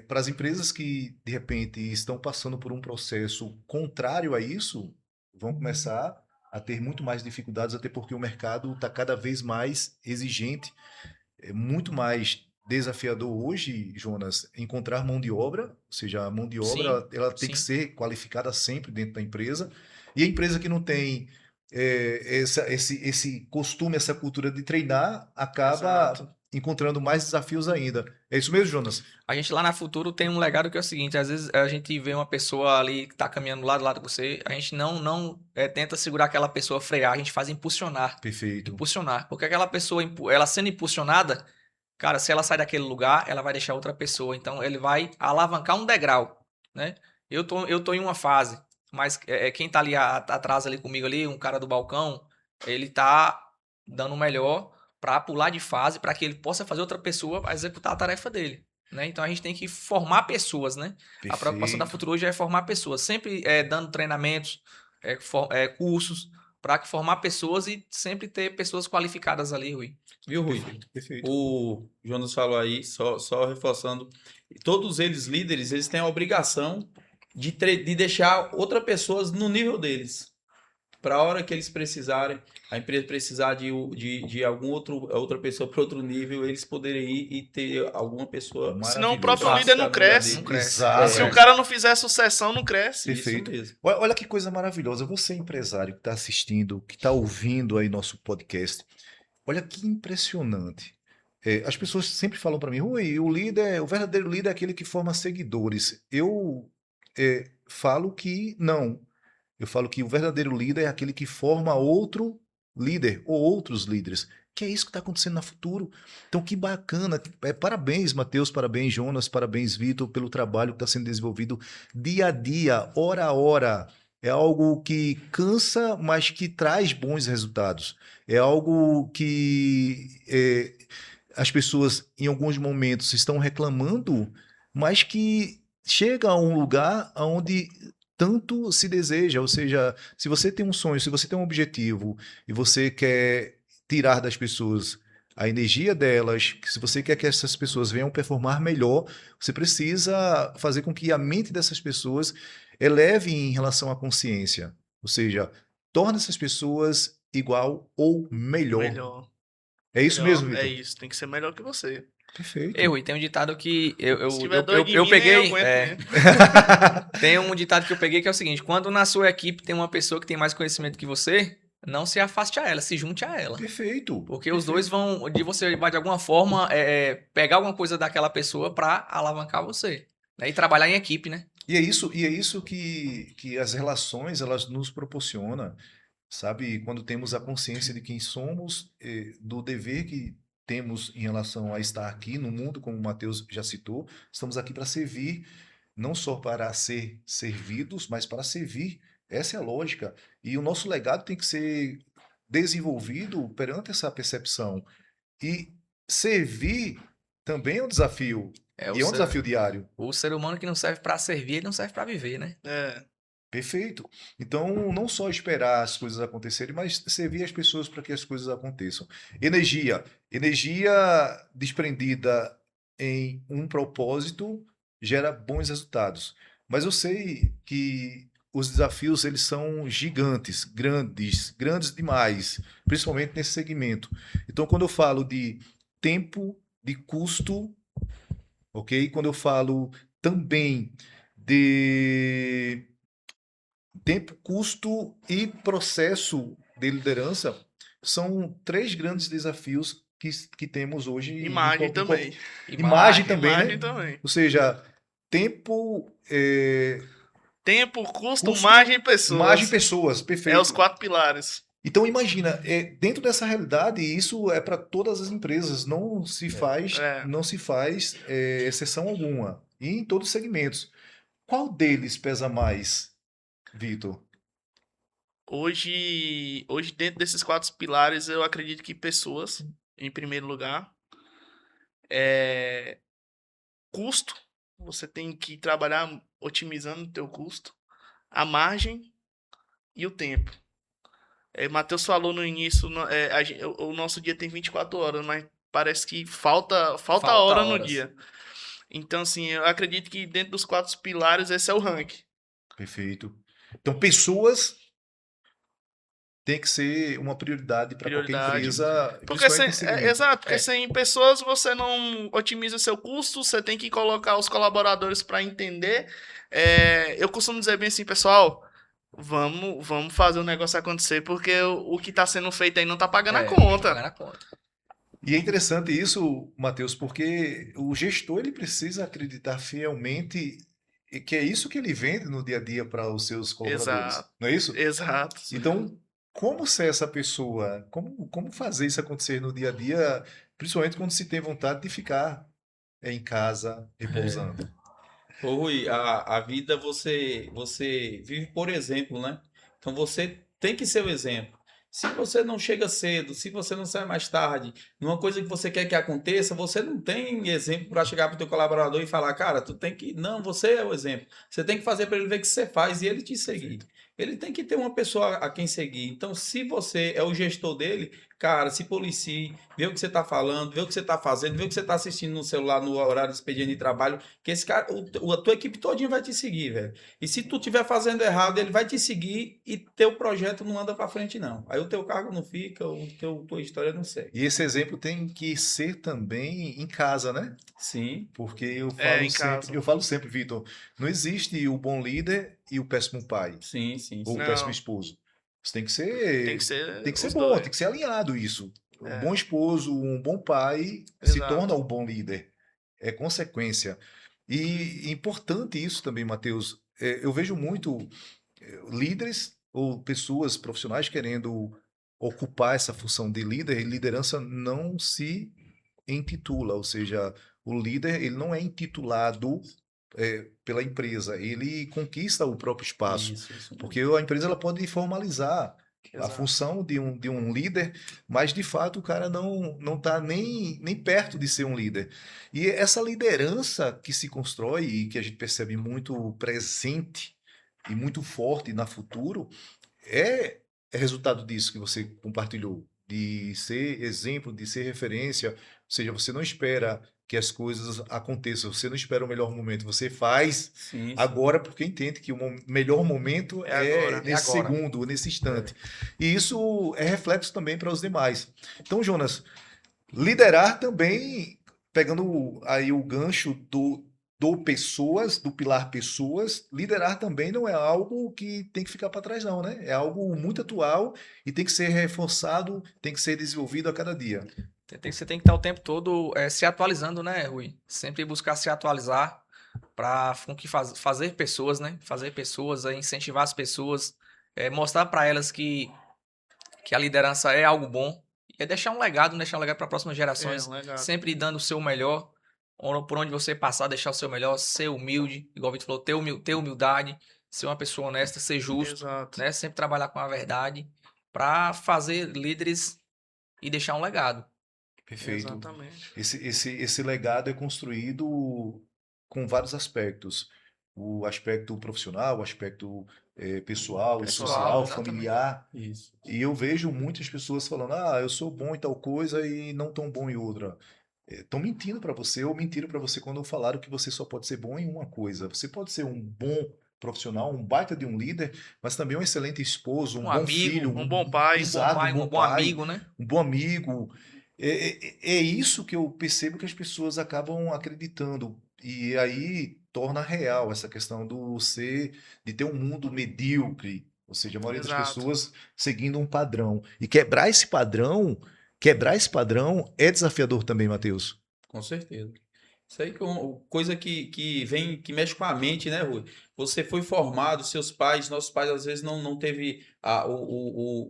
para as empresas que de repente estão passando por um processo contrário a isso, vão começar a ter muito mais dificuldades, até porque o mercado está cada vez mais exigente, é muito mais desafiador hoje, Jonas, encontrar mão de obra, ou seja, a mão de Sim, obra ela tem que sim. ser qualificada sempre dentro da empresa, e a empresa que não tem esse costume, essa cultura de treinar, acaba Exato. encontrando mais desafios ainda. É isso mesmo, Jonas? A gente lá na Futuro tem um legado que é o seguinte, às vezes a gente vê uma pessoa ali que tá caminhando lado a lado com você, a gente não tenta segurar aquela pessoa, frear, a gente faz impulsionar. Perfeito. Impulsionar. Porque aquela pessoa, ela sendo impulsionada, cara, se ela sai daquele lugar, ela vai deixar outra pessoa. Então ele vai alavancar um degrau, né? Eu tô em uma fase, mas quem tá ali atrás ali comigo ali, um cara do balcão, ele tá dando o melhor para pular de fase, para que ele possa fazer outra pessoa executar a tarefa dele, né? Então a gente tem que formar pessoas, né? A preocupação da Perfeito. Futuro hoje é formar pessoas, sempre dando treinamentos, cursos, para formar pessoas e sempre ter pessoas qualificadas ali, Rui. Viu, Rui? Perfeito. Perfeito. O Jonas falou aí, só reforçando, todos eles líderes, eles têm a obrigação de deixar outras pessoas no nível deles. para a hora que eles precisarem, a empresa precisar de outra pessoa para outro nível, eles poderem ir e ter alguma pessoa. Senão o Maravilhoso. próprio Basta líder não no cresce. lugar Não dele. cresce. Exato. Se o cara não fizer sucessão, não cresce. Perfeito. Isso mesmo. Olha que coisa maravilhosa. Você, empresário que está assistindo, que está ouvindo aí nosso podcast, olha que impressionante. As pessoas sempre falam para mim, Rui, o verdadeiro líder é aquele que forma seguidores. Eu falo que não. Eu falo que o verdadeiro líder é aquele que forma outro líder ou outros líderes. Que é isso que está acontecendo na Futuro. Então, que bacana. Parabéns, Matheus, parabéns, Jonas, parabéns, Vitor, pelo trabalho que está sendo desenvolvido dia a dia, hora a hora. É algo que cansa, mas que traz bons resultados. É algo que as pessoas, em alguns momentos, estão reclamando, mas que chega a um lugar onde tanto se deseja. Ou seja, se você tem um sonho, se você tem um objetivo e você quer tirar das pessoas a energia delas, se você quer que essas pessoas venham performar melhor, você precisa fazer com que a mente dessas pessoas eleve em relação à consciência. Ou seja, torne essas pessoas igual ou melhor. Melhor. É isso Melhor. mesmo, Vitor? É isso, tem que ser melhor que você. Perfeito. Rui, tem um ditado que Se tiver doido de mim, nem peguei. eu aguento mesmo. Tem um ditado que eu peguei que é o seguinte: quando na sua equipe tem uma pessoa que tem mais conhecimento que você, não se afaste a ela, se junte a ela. Perfeito. Porque os dois vão, você vai de alguma forma pegar alguma coisa daquela pessoa para alavancar você. Né? E trabalhar em equipe, né? E é isso que as relações elas nos proporcionam, sabe? Quando temos a consciência de quem somos, do dever que temos em relação a estar aqui no mundo, como o Matheus já citou, estamos aqui para servir, não só para ser servidos, mas para servir. Essa é a lógica. E o nosso legado tem que ser desenvolvido perante essa percepção. E servir também é um desafio. E é um desafio diário. O ser humano que não serve para servir, ele não serve para viver, né? É. Perfeito. Então, não só esperar as coisas acontecerem, mas servir as pessoas para que as coisas aconteçam. Energia. Energia desprendida em um propósito gera bons resultados. Mas eu sei que os desafios eles são gigantes, grandes demais, principalmente nesse segmento. Então, quando eu falo de tempo, de custo, ok? Quando eu falo também de tempo, custo e processo de liderança, são três grandes desafios que temos hoje. Imagem também. Imagem também, Imagem né? também. Ou seja, tempo, Tempo, custo, Custo, margem e pessoas. imagem e pessoas, perfeito. É os 4 pilares. Então imagina, dentro dessa realidade, isso é para todas as empresas, não se faz, exceção alguma, e em todos os segmentos. Qual deles pesa mais, Vitor? Hoje, dentro desses 4 pilares, eu acredito que pessoas, em primeiro lugar. Custo, você tem que trabalhar otimizando o teu custo. A margem e o tempo. Matheus falou no início, o nosso dia tem 24 horas, mas parece que falta hora no horas. dia. Então, assim, eu acredito que dentro dos 4 pilares, esse é o ranking. Perfeito. Então, pessoas tem que ser uma prioridade para qualquer Prioridade. empresa. Porque principalmente nesse segmento. exato, porque sem pessoas você não otimiza seu custo, você tem que colocar os colaboradores para entender. Eu costumo dizer bem assim, pessoal, vamos fazer o negócio acontecer, porque o que está sendo feito aí não está pagando a conta. Pagar a conta. E é interessante isso, Matheus, porque o gestor ele precisa acreditar fielmente que é isso que ele vende no dia a dia para os seus colaboradores. Exato. Não é isso? Exato. Então, como ser essa pessoa? Como fazer isso acontecer no dia a dia, principalmente quando se tem vontade de ficar em casa, repousando? Ô, Rui, a vida você vive por exemplo, né? Então você tem que ser o exemplo. Se você não chega cedo, se você não sai mais tarde, numa coisa que você quer que aconteça, você não tem exemplo para chegar para o teu colaborador e falar, cara, tu tem que... Não, você é o exemplo. Você tem que fazer para ele ver que você faz e ele te seguir. ele tem que ter uma pessoa a quem seguir. Então, se você é o gestor dele, cara, se policie, vê o que você está falando, vê o que você está fazendo, vê o que você está assistindo no celular no horário de expediente de trabalho, que esse cara, a tua equipe todinha vai te seguir, velho. E se tu estiver fazendo errado, ele vai te seguir e teu projeto não anda para frente, não. Aí o teu cargo não fica, tua história não segue. E esse exemplo tem que ser também em casa, né? Sim, Porque Em casa. eu falo sempre, Vitor, não existe o bom líder e o péssimo pai, sim, sim, ou sim. o Não. péssimo esposo. Você tem que Tem que ser ser os bom, dois. tem que ser alinhado isso. Um É. bom esposo, um bom pai se Exato. torna um bom líder. É consequência. E importante isso também, Matheus. Eu vejo muito líderes ou pessoas profissionais querendo ocupar essa função de líder, e liderança não se intitula, ou seja, o líder ele não é intitulado pela empresa, ele conquista o próprio espaço, Isso mesmo. porque a empresa ela pode formalizar a Exato. função de um líder, mas de fato o cara não está nem perto de ser um líder. E essa liderança que se constrói e que a gente percebe muito presente e muito forte na Futuro é resultado disso que você compartilhou, de ser exemplo, de ser referência. Ou seja, você não espera que as coisas aconteçam, você não espera o melhor momento, você faz Sim, sim. agora porque entende que o melhor momento É é agora. nesse É agora. segundo, nesse instante. E isso é reflexo também para os demais. Então, Jonas, liderar também, pegando aí o gancho do pessoas, do pilar pessoas, liderar também não é algo que tem que ficar para trás, não, né? É algo muito atual e tem que ser reforçado, tem que ser desenvolvido a cada dia. Você tem que estar o tempo todo se atualizando, né, Rui? Sempre buscar se atualizar para fazer pessoas, né? Fazer pessoas, incentivar as pessoas, mostrar para elas que a liderança é algo bom. E é deixar um legado para próximas gerações. É, um legado. Sempre dando o seu melhor. Por onde você passar, deixar o seu melhor, ser humilde, igual o Vitor falou, ter humildade, ser uma pessoa honesta, ser justo, Exato. né? Sempre trabalhar com a verdade para fazer líderes e deixar um legado. Perfeito. Exatamente. Esse legado é construído com vários aspectos. O aspecto profissional, o aspecto pessoal, Pessoal, social, exatamente. familiar. Isso. E eu vejo muitas pessoas falando: ah, eu sou bom em tal coisa e não tão bom em outra. Estão mentindo para você ou mentiram para você quando falaram que você só pode ser bom em uma coisa. Você pode ser um bom profissional, um baita de um líder, mas também um excelente esposo, um Um bom amigo, filho, Um bom pai. exato, um bom um bom pai, amigo, né? um bom amigo. É isso que eu percebo que as pessoas acabam acreditando. E aí torna real essa questão de ter um mundo medíocre. Ou seja, a maioria das Exato. pessoas seguindo um padrão. E quebrar esse padrão é desafiador também, Matheus. Com certeza. Isso aí coisa que vem, que mexe com a mente, né, Rui? Você foi formado, seus pais, nossos pais às vezes não teve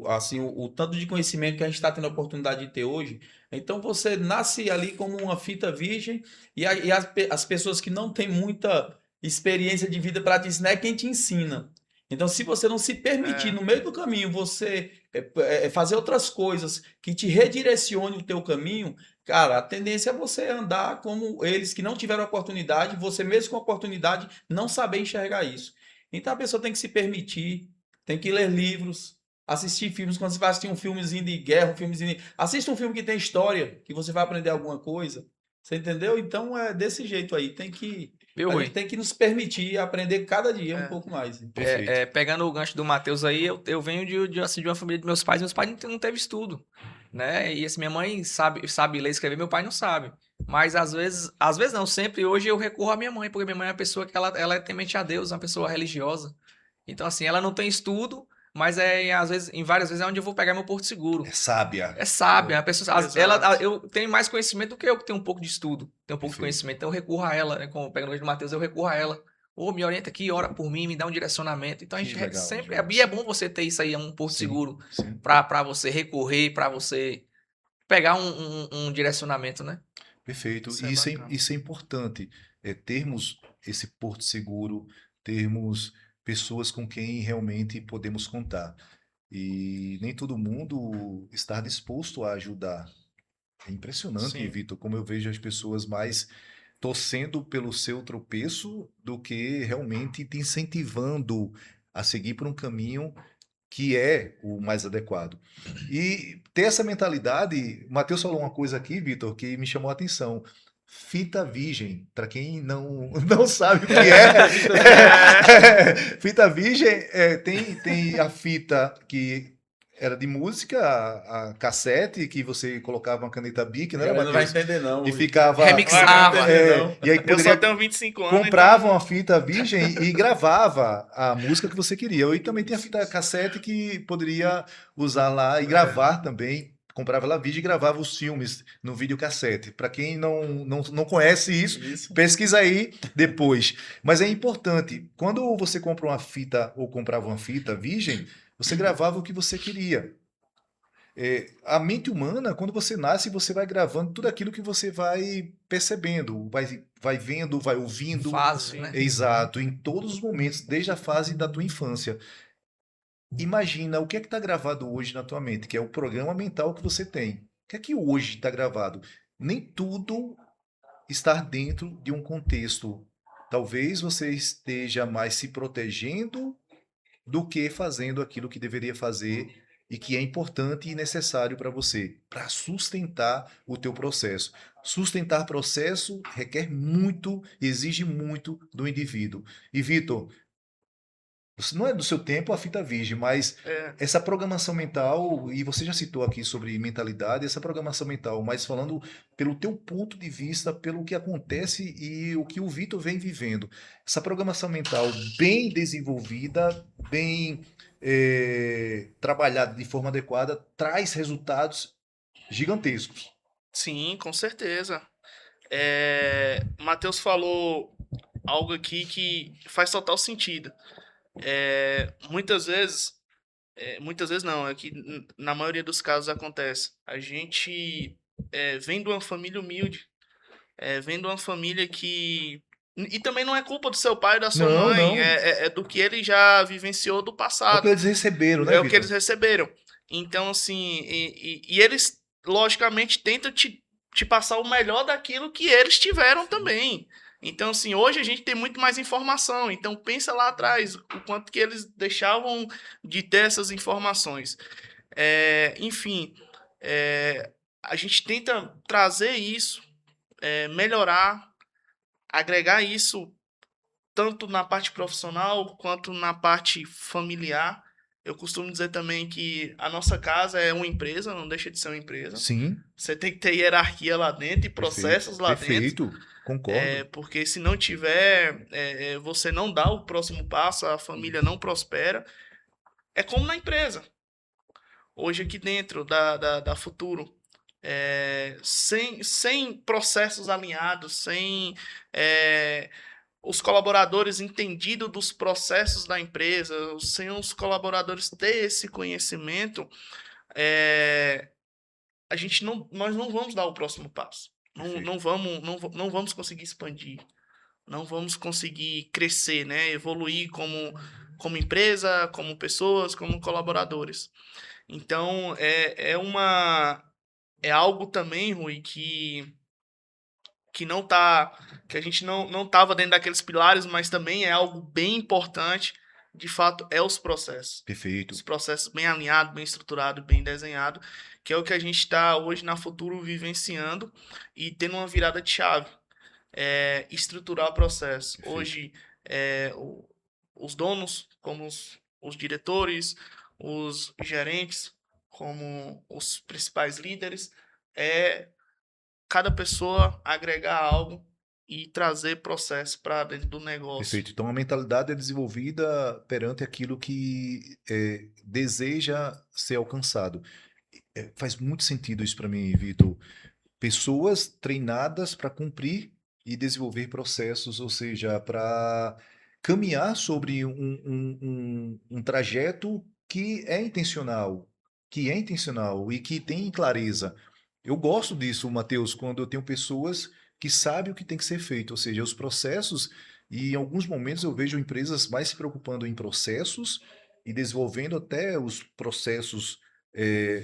assim, o tanto de conhecimento que a gente está tendo a oportunidade de ter hoje. Então você nasce ali como uma fita virgem e as pessoas que não têm muita experiência de vida para te ensinar é quem te ensina. Então, se você não se permitir, É. no meio do caminho, você fazer outras coisas que te redirecione o teu caminho, cara, a tendência é você andar como eles que não tiveram oportunidade, você mesmo com oportunidade não saber enxergar isso. Então a pessoa tem que se permitir, tem que ler livros, assistir filmes. Quando você vai assistir um filmezinho de guerra, assista um filme que tem história, que você vai aprender alguma coisa. Você entendeu? Então é desse jeito aí. Viu, A Rui? gente tem que nos permitir aprender cada dia um É. pouco mais. Perfeito. Pegando o gancho do Matheus aí, eu venho de uma família de meus pais. Meus pais não teve estudo, né? E assim, minha mãe sabe ler e escrever, meu pai não sabe. Mas às vezes não, sempre hoje eu recorro à minha mãe, porque minha mãe é uma pessoa que ela é temente a Deus, uma pessoa religiosa. Então, assim, ela não tem estudo, mas às vezes, em várias vezes é onde eu vou pegar meu porto seguro. É sábia. É sábia, a pessoa, Exato. eu tenho mais conhecimento do que eu que tenho um pouco de estudo, tenho um pouco de Perfeito. conhecimento, então eu recorro a ela, né? Como pegando o gancho do Matheus, eu recorro a ela. Ô, me orienta aqui, ora por mim, me dá um direcionamento. Então a Que gente legal, sempre. Jonas. E é bom você ter isso aí, um porto Sim, seguro, sim. pra você recorrer, pra você pegar um direcionamento, né? Perfeito. Isso E é bacana. isso é importante, termos esse porto seguro, termos pessoas com quem realmente podemos contar. E nem todo mundo está disposto a ajudar. É impressionante, Sim. Vitor, como eu vejo as pessoas mais torcendo pelo seu tropeço do que realmente te incentivando a seguir por um caminho que é o mais adequado. E ter essa mentalidade, o Matheus falou uma coisa aqui, Vitor, que me chamou a atenção. Fita virgem, para quem não sabe o que é, fita virgem tem a fita que era de música, a cassete, que você colocava uma caneta Bic, A não era, galera não vai Matheus? entender, não. E ficava... Remixava. E aí Eu só poderia tenho 25 anos. comprava uma fita virgem e gravava a música que você queria. E também tem a fita cassete que poderia usar lá e gravar também. Comprava ela virgem e gravava os filmes no videocassete. Para quem não conhece isso, pesquisa aí depois. Mas é importante, quando você compra uma fita ou comprava uma fita virgem, você gravava o que você queria. A mente humana, quando você nasce, você vai gravando tudo aquilo que você vai percebendo, vai vendo, vai ouvindo. Fase, né? Exato, em todos os momentos, desde a fase da tua infância. Imagina o que é que está gravado hoje na tua mente, que é o programa mental que você tem. O que é que hoje está gravado? Nem tudo está dentro de um contexto. Talvez você esteja mais se protegendo do que fazendo aquilo que deveria fazer e que é importante e necessário para você, para sustentar o teu processo. Sustentar processo requer muito, exige muito do indivíduo. E Vitor, não é do seu tempo a fita virgem, mas É, essa programação mental, e você já citou aqui sobre mentalidade, essa programação mental, mas falando pelo teu ponto de vista, pelo que acontece e o que o Vitor vem vivendo. Essa programação mental bem desenvolvida, bem trabalhada de forma adequada, traz resultados gigantescos. sim, com certeza. Matheus falou algo aqui que faz total sentido. Muitas vezes não, é que na maioria dos casos acontece. A gente vem de uma família humilde, vem de uma família que. E também não é culpa do seu pai e da sua Não, mãe, não. é do que ele já vivenciou do É o que passado. eles receberam, né, É o que Vitor? eles receberam. Então, assim, e eles, logicamente, tentam te passar o melhor daquilo que eles tiveram também. Então, assim, hoje a gente tem muito mais informação. Então, pensa lá atrás, o quanto que eles deixavam de ter essas informações. Enfim, a gente tenta trazer isso, melhorar, agregar isso tanto na parte profissional quanto na parte familiar. Eu costumo dizer também que a nossa casa é uma empresa, não deixa de ser uma empresa. Sim, Você tem que ter hierarquia lá dentro e processos lá dentro. perfeito, concordo. Porque se não tiver, você não dá o próximo passo, a família não prospera. É como na empresa. Hoje aqui dentro da Futuro, sem processos alinhados, sem os colaboradores entendidos dos processos da empresa, sem os colaboradores ter esse conhecimento, nós não vamos dar o próximo passo. Não vamos conseguir expandir. Não vamos conseguir crescer, né? Evoluir como empresa, como pessoas, como colaboradores. Então, é algo também, Rui, que não tá, que a gente não estava dentro daqueles pilares, mas também é algo bem importante, de fato, é os processos. Perfeito. Os processos bem alinhados, bem estruturados, bem desenhados, que é o que a gente está hoje na Futuro vivenciando e tendo uma virada de chave. Estruturar o processo. Perfeito. Hoje, os donos, como os diretores, os gerentes, como os principais líderes, cada pessoa agregar algo e trazer processo para dentro do negócio. Perfeito. Então a mentalidade é desenvolvida perante aquilo que deseja ser alcançado. Faz muito sentido isso para mim, Vitor. Pessoas treinadas para cumprir e desenvolver processos, ou seja, para caminhar sobre um trajeto que é intencional e que tem clareza. Eu gosto disso, Matheus, quando eu tenho pessoas que sabem o que tem que ser feito, ou seja, os processos, e em alguns momentos eu vejo empresas mais se preocupando em processos e desenvolvendo até os processos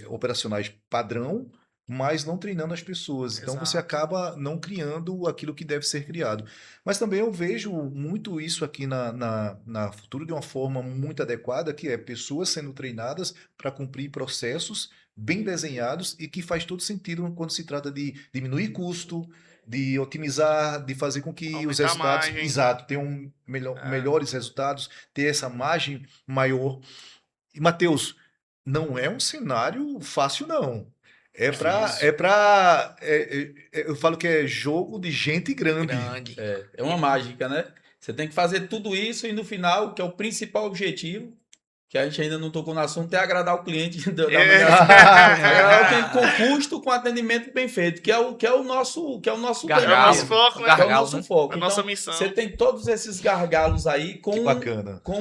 operacionais padrão mas não treinando as pessoas. Então você Exato. acaba não criando aquilo que deve ser criado. Mas também eu vejo muito isso aqui na Futuro de uma forma muito adequada, que é pessoas sendo treinadas para cumprir processos bem desenhados e que faz todo sentido quando se trata de diminuir custo, de otimizar, de fazer com que os Aumentar a resultados, margem. exato, tenham melhores resultados, ter essa margem maior. E, Matheus, não é um cenário fácil, não. Difícil. Eu falo que é jogo de gente grande. Grande. É uma mágica, né? Você tem que fazer tudo isso e no final, que é o principal objetivo, que a gente ainda não tocou no assunto, é agradar o cliente da maneira agradar o cliente com custo, com atendimento bem feito, que é o nosso Gargalo. É o nosso foco, né? que é o Gargalo, nosso né? foco. É a nossa Então, missão. você tem todos esses gargalos aí Que bacana. com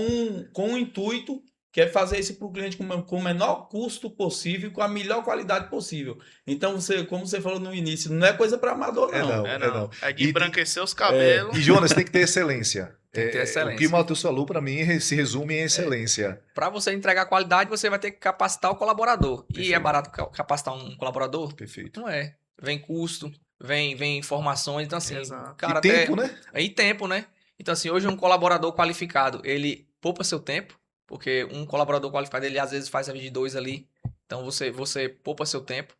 um intuito que é fazer isso para o cliente com o menor custo possível, com a melhor qualidade possível. Então, como você falou no início, não é coisa para amador, É não. não. É não. É de E- embranquecer os cabelos. E Jonas, tem que ter excelência. Tem que ter O que excelência. o Matheus falou, para mim, se resume em excelência. Para você entregar qualidade, você vai ter que capacitar o colaborador. E Perfeito. é barato capacitar um colaborador? Perfeito. Não é. Vem custo, vem informações. Então, assim, Exato. cara, E tempo, né? E tempo, né? Então, assim, hoje um colaborador qualificado, ele poupa seu tempo, porque um colaborador qualificado, ele às vezes faz a vida de 2 ali. Então, você poupa seu tempo.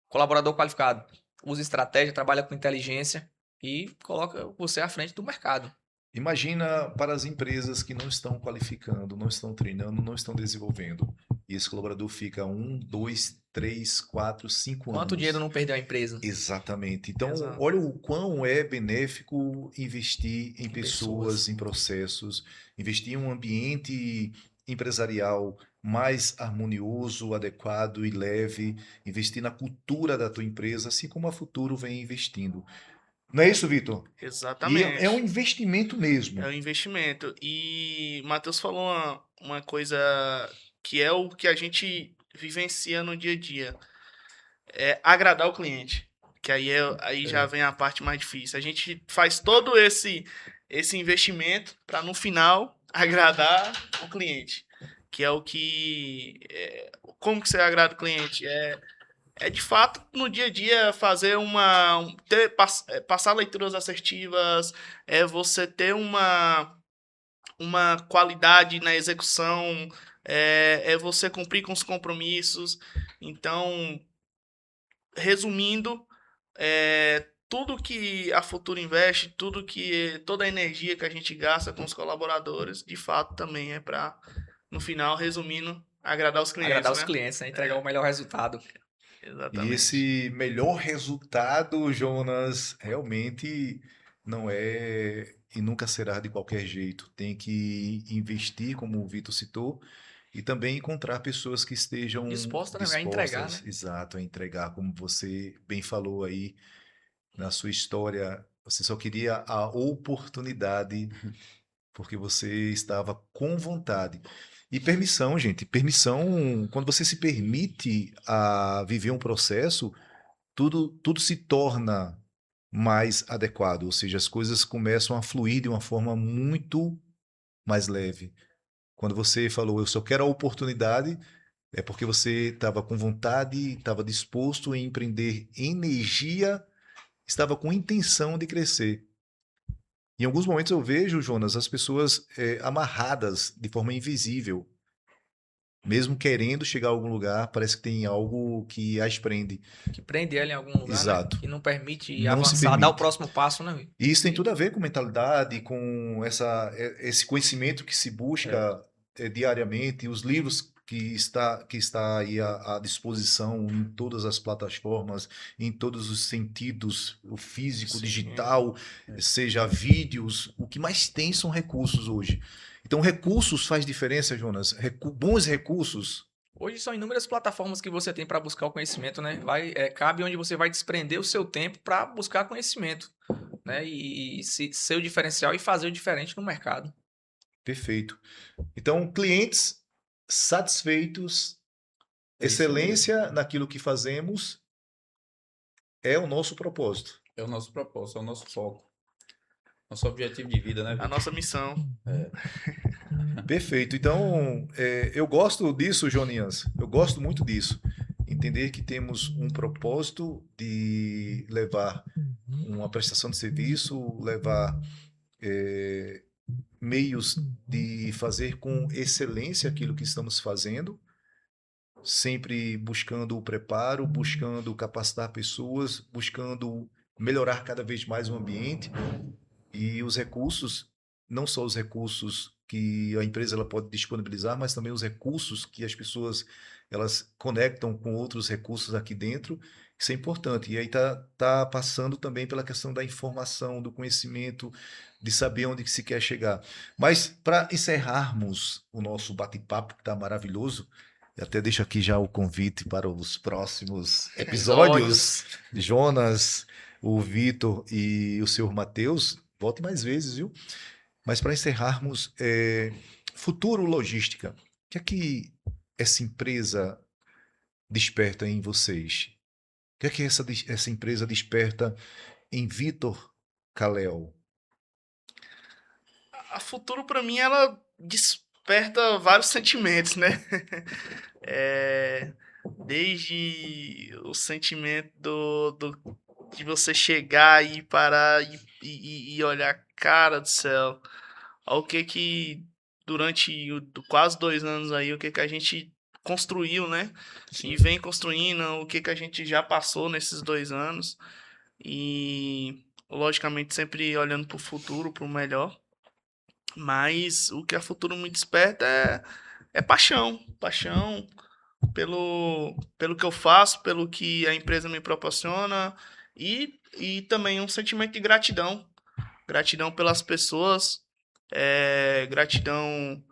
Colaborador qualificado usa estratégia, trabalha com inteligência e coloca você à frente do mercado. Imagina para as empresas que não estão qualificando, não estão treinando, não estão desenvolvendo. E esse colaborador fica 1, 2, 3, 4, 5 anos. Quanto dinheiro não perdeu a empresa? Exatamente. Então, Exato. olha o quão é benéfico investir em pessoas, pessoas. em processos, investir em um ambiente empresarial mais harmonioso, adequado e leve, investir na cultura da tua empresa, assim como a Futuro vem investindo. Não é isso, Vitor? E Exatamente. é um investimento mesmo. É um investimento. E o Matheus falou uma coisa que é o que a gente vivencia no dia a dia. É agradar o cliente. Que aí já vem a parte mais difícil. A gente faz todo esse investimento para no final agradar o cliente. Que é o que... como que você agrada o cliente? É de fato, no dia a dia, fazer passar leituras assertivas, é você ter uma qualidade na execução, é você cumprir com os compromissos. Então, resumindo, tudo que a Futura investe, toda a energia que a gente gasta com os colaboradores, de fato, também é para, no final, resumindo, agradar os clientes. Agradar os né? clientes, né? Entregar o melhor resultado. E Exatamente. esse melhor resultado, Jonas, realmente não é e nunca será de qualquer jeito. Tem que investir, como o Vitor citou, e também encontrar pessoas que estejam Disposta, né, a entregar, né? exato, a entregar, como você bem falou aí na sua história. Você só queria a oportunidade porque você estava com vontade. E permissão, gente, permissão, quando você se permite a viver um processo, tudo se torna mais adequado, ou seja, as coisas começam a fluir de uma forma muito mais leve. Quando você falou, eu só quero a oportunidade, é porque você estava com vontade, estava disposto a empreender energia, estava com intenção de crescer. Em alguns momentos eu vejo, Jonas, as pessoas amarradas de forma invisível. Mesmo querendo chegar a algum lugar, parece que tem algo que as prende. Que prende ela em algum lugar, Exato. né? Que não permite Não se avançar, dar o permite. próximo passo, né? E isso tem tudo a ver com mentalidade, com esse conhecimento que se busca diariamente, os livros que está aí à disposição em todas as plataformas, em todos os sentidos, o físico, o Sim. digital, seja vídeos, o que mais tem são recursos hoje. Então, recursos faz diferença, Jonas. Bons recursos. Hoje são inúmeras plataformas que você tem para buscar o conhecimento, né? Cabe onde você vai desprender o seu tempo para buscar conhecimento, né? E ser o diferencial e fazer o diferente no mercado. Perfeito. Então, clientes satisfeitos, É isso mesmo. excelência naquilo que fazemos é o nosso propósito. É o nosso propósito, é o nosso foco. Nosso objetivo de vida, né, A Vitor? nossa missão. Perfeito. Então, eu gosto disso, Joninhas. Eu gosto muito disso. entender que temos um propósito de levar uma prestação de serviço, levar meios de fazer com excelência aquilo que estamos fazendo, sempre buscando o preparo, buscando capacitar pessoas, buscando melhorar cada vez mais o ambiente e os recursos, não só os recursos que a empresa ela pode disponibilizar, mas também os recursos que as pessoas elas conectam com outros recursos aqui dentro. Isso é importante. E aí tá passando também pela questão da informação, do conhecimento, de saber onde que se quer chegar. Mas para encerrarmos o nosso bate-papo, que está maravilhoso, eu até deixo aqui já o convite para os próximos episódios. Jonas, o Vitor e o senhor Matheus, volte mais vezes, viu? Mas para encerrarmos, Futuro Logística, o que é que essa empresa desperta em vocês? O que é que essa empresa desperta em Vitor Kalel? A Futuro, para mim, ela desperta vários sentimentos, né? Desde o sentimento de você chegar e parar e olhar, cara do céu, ao que durante quase 2 anos aí, o que a gente construiu, né? Sim. E vem construindo, o que a gente já passou nesses 2 anos. E, logicamente, sempre olhando para o futuro, para o melhor. Mas o que a Futuro me desperta é paixão. Paixão pelo que eu faço, pelo que a empresa me proporciona e também um sentimento de gratidão. Gratidão pelas pessoas, gratidão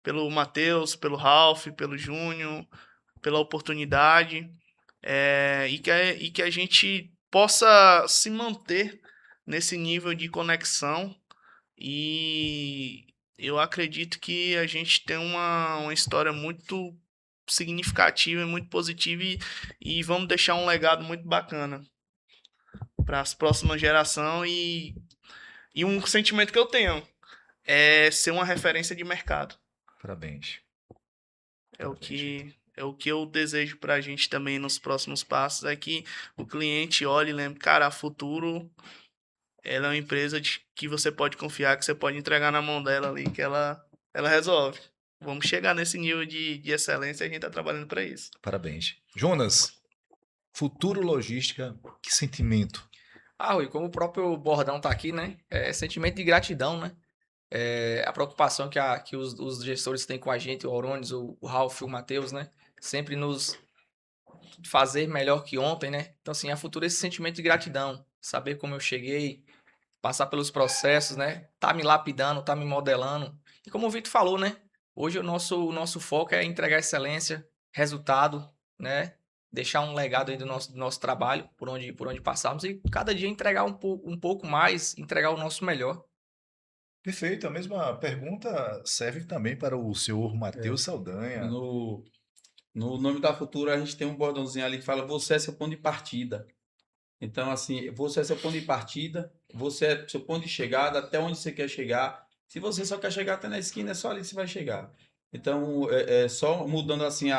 pelo Matheus, pelo Ralph, pelo Júnior, pela oportunidade, e que a gente possa se manter nesse nível de conexão. E eu acredito que a gente tem uma história muito significativa e muito positiva e vamos deixar um legado muito bacana para as próximas gerações e um sentimento que eu tenho é ser uma referência de mercado. Parabéns. É o que eu desejo para a gente também nos próximos passos, é que o cliente olhe e lembre, cara, a Futuro, ela é uma empresa que você pode confiar, que você pode entregar na mão dela ali, que ela resolve. Vamos chegar nesse nível de excelência e a gente está trabalhando para isso. Parabéns. Jonas, Futuro Logística, que sentimento? Rui, como o próprio bordão tá aqui, né? É sentimento de gratidão, né? A preocupação que os gestores têm com a gente, o Aurônios, o Ralph, o Matheus, né? Sempre nos fazer melhor que ontem, né? Então, assim, a Futuro é esse sentimento de gratidão. Saber como eu cheguei, passar pelos processos, né? Tá me lapidando, tá me modelando. E como o Vitor falou, né? Hoje o nosso foco é entregar excelência, resultado, né? Deixar um legado aí do nosso trabalho, por onde passarmos, e cada dia entregar um pouco mais, entregar o nosso melhor. Perfeito. A mesma pergunta serve também para o senhor Matheus Saldanha. No nome da Futura, a gente tem um bordãozinho ali que fala: você é seu ponto de partida. Então, assim, você é seu ponto de partida, você é seu ponto de chegada, até onde você quer chegar. Se você só quer chegar até na esquina, é só ali que você vai chegar. Então, só mudando assim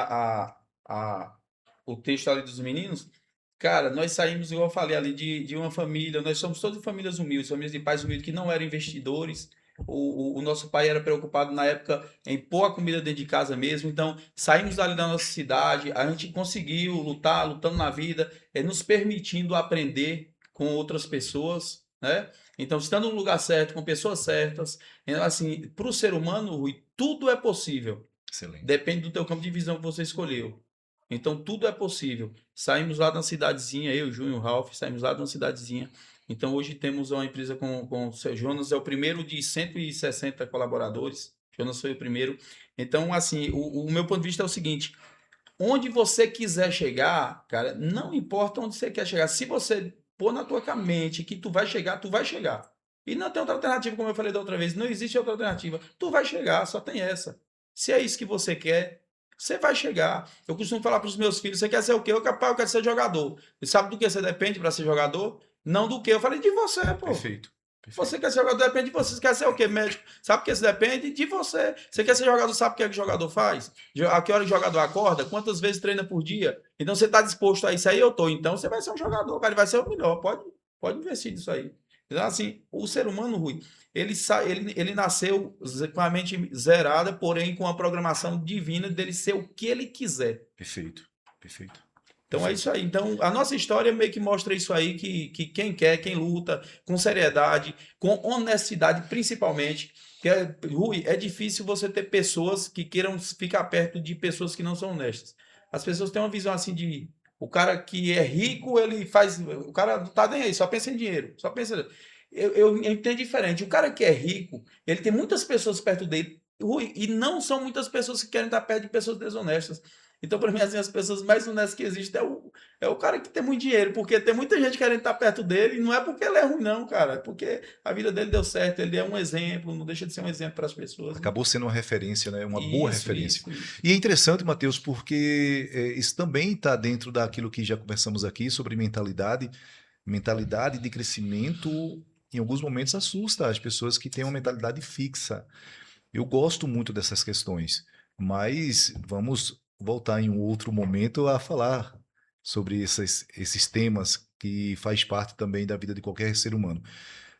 o texto ali dos meninos, cara, nós saímos, igual eu falei ali, de uma família, nós somos todas famílias humildes, famílias de pais humildes que não eram investidores. O nosso pai era preocupado na época em pôr a comida dentro de casa mesmo. Então, saímos dali da nossa cidade, a gente conseguiu lutando na vida, nos permitindo aprender com outras pessoas, né? Então, estando no lugar certo, com pessoas certas, assim, para o ser humano, Rui, tudo é possível. Excelente. Depende do teu campo de visão que você escolheu. Então, tudo é possível. Saímos lá da cidadezinha, eu, Júnior, Ralph, saímos lá de uma cidadezinha. Então, hoje temos uma empresa com o Jonas, é o primeiro de 160 colaboradores. Jonas foi o primeiro. Então, assim, o meu ponto de vista é o seguinte: onde você quiser chegar, cara, não importa onde você quer chegar. Se você pôr na tua mente que tu vai chegar, tu vai chegar. E não tem outra alternativa, como eu falei da outra vez. Não existe outra alternativa. Tu vai chegar, só tem essa. Se é isso que você quer, você vai chegar. Eu costumo falar para os meus filhos: você quer ser o quê? Eu quero ser jogador. E sabe do que você depende para ser jogador? Não do que. Eu falei de você, pô. Perfeito. Você quer ser jogador, depende de você. Você quer ser o quê? Médico? Sabe que isso depende de você. Você quer ser jogador, sabe o que é que o jogador faz? A que hora o jogador acorda? Quantas vezes treina por dia? Então você está disposto a isso aí, eu tô. Então você vai ser um jogador, cara, ele vai ser o melhor. Pode investir nisso aí. Então, assim, o ser humano, Rui, ele nasceu com a mente zerada, porém com a programação divina dele ser o que ele quiser. Perfeito, perfeito. Então é isso aí. Então a nossa história meio que mostra isso aí, que quem quer, quem luta, com seriedade, com honestidade principalmente, Rui, é difícil você ter pessoas que queiram ficar perto de pessoas que não são honestas. As pessoas têm uma visão assim de, o cara que é rico, ele faz, o cara não tá nem aí, só pensa em dinheiro, só pensa... Eu entendo diferente. O cara que é rico, ele tem muitas pessoas perto dele, Rui, e não são muitas pessoas que querem estar perto de pessoas desonestas. Então, para mim, assim, as pessoas mais honestas que existem é o cara que tem muito dinheiro, porque tem muita gente querendo estar perto dele, e não é porque ele é ruim, não, cara, é porque a vida dele deu certo, ele é um exemplo, não deixa de ser um exemplo para as pessoas. Acabou sendo uma referência, né? Uma boa referência. Isso. E é interessante, Matheus, porque isso também está dentro daquilo que já conversamos aqui sobre mentalidade. Mentalidade de crescimento, em alguns momentos, assusta as pessoas que têm uma mentalidade fixa. Eu gosto muito dessas questões, mas vamos voltar em um outro momento a falar sobre esses temas que faz parte também da vida de qualquer ser humano.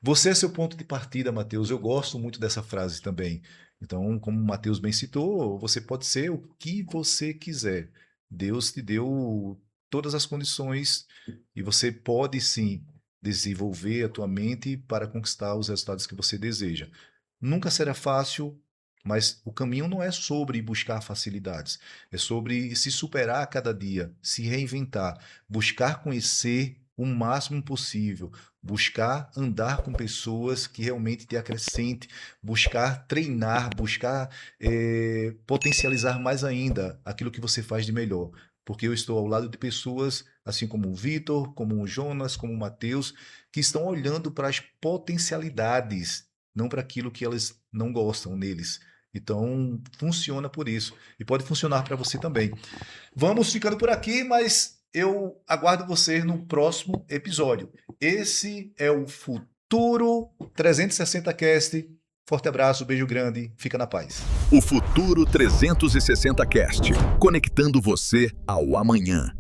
Você é seu ponto de partida, Matheus. Eu gosto muito dessa frase também. Então, como o Matheus bem citou, você pode ser o que você quiser. Deus te deu todas as condições e você pode sim desenvolver a tua mente para conquistar os resultados que você deseja. Nunca será fácil, mas o caminho não é sobre buscar facilidades, é sobre se superar a cada dia, se reinventar, buscar conhecer o máximo possível, buscar andar com pessoas que realmente te acrescentem, buscar treinar, buscar potencializar mais ainda aquilo que você faz de melhor. Porque eu estou ao lado de pessoas, assim como o Vitor, como o Jonas, como o Matheus, que estão olhando para as potencialidades, não para aquilo que elas não gostam neles. Então, funciona por isso. E pode funcionar para você também. Vamos ficando por aqui, mas eu aguardo você no próximo episódio. Esse é o Futuro 360 Cast. Forte abraço, beijo grande, fica na paz. O Futuro 360 Cast, conectando você ao amanhã.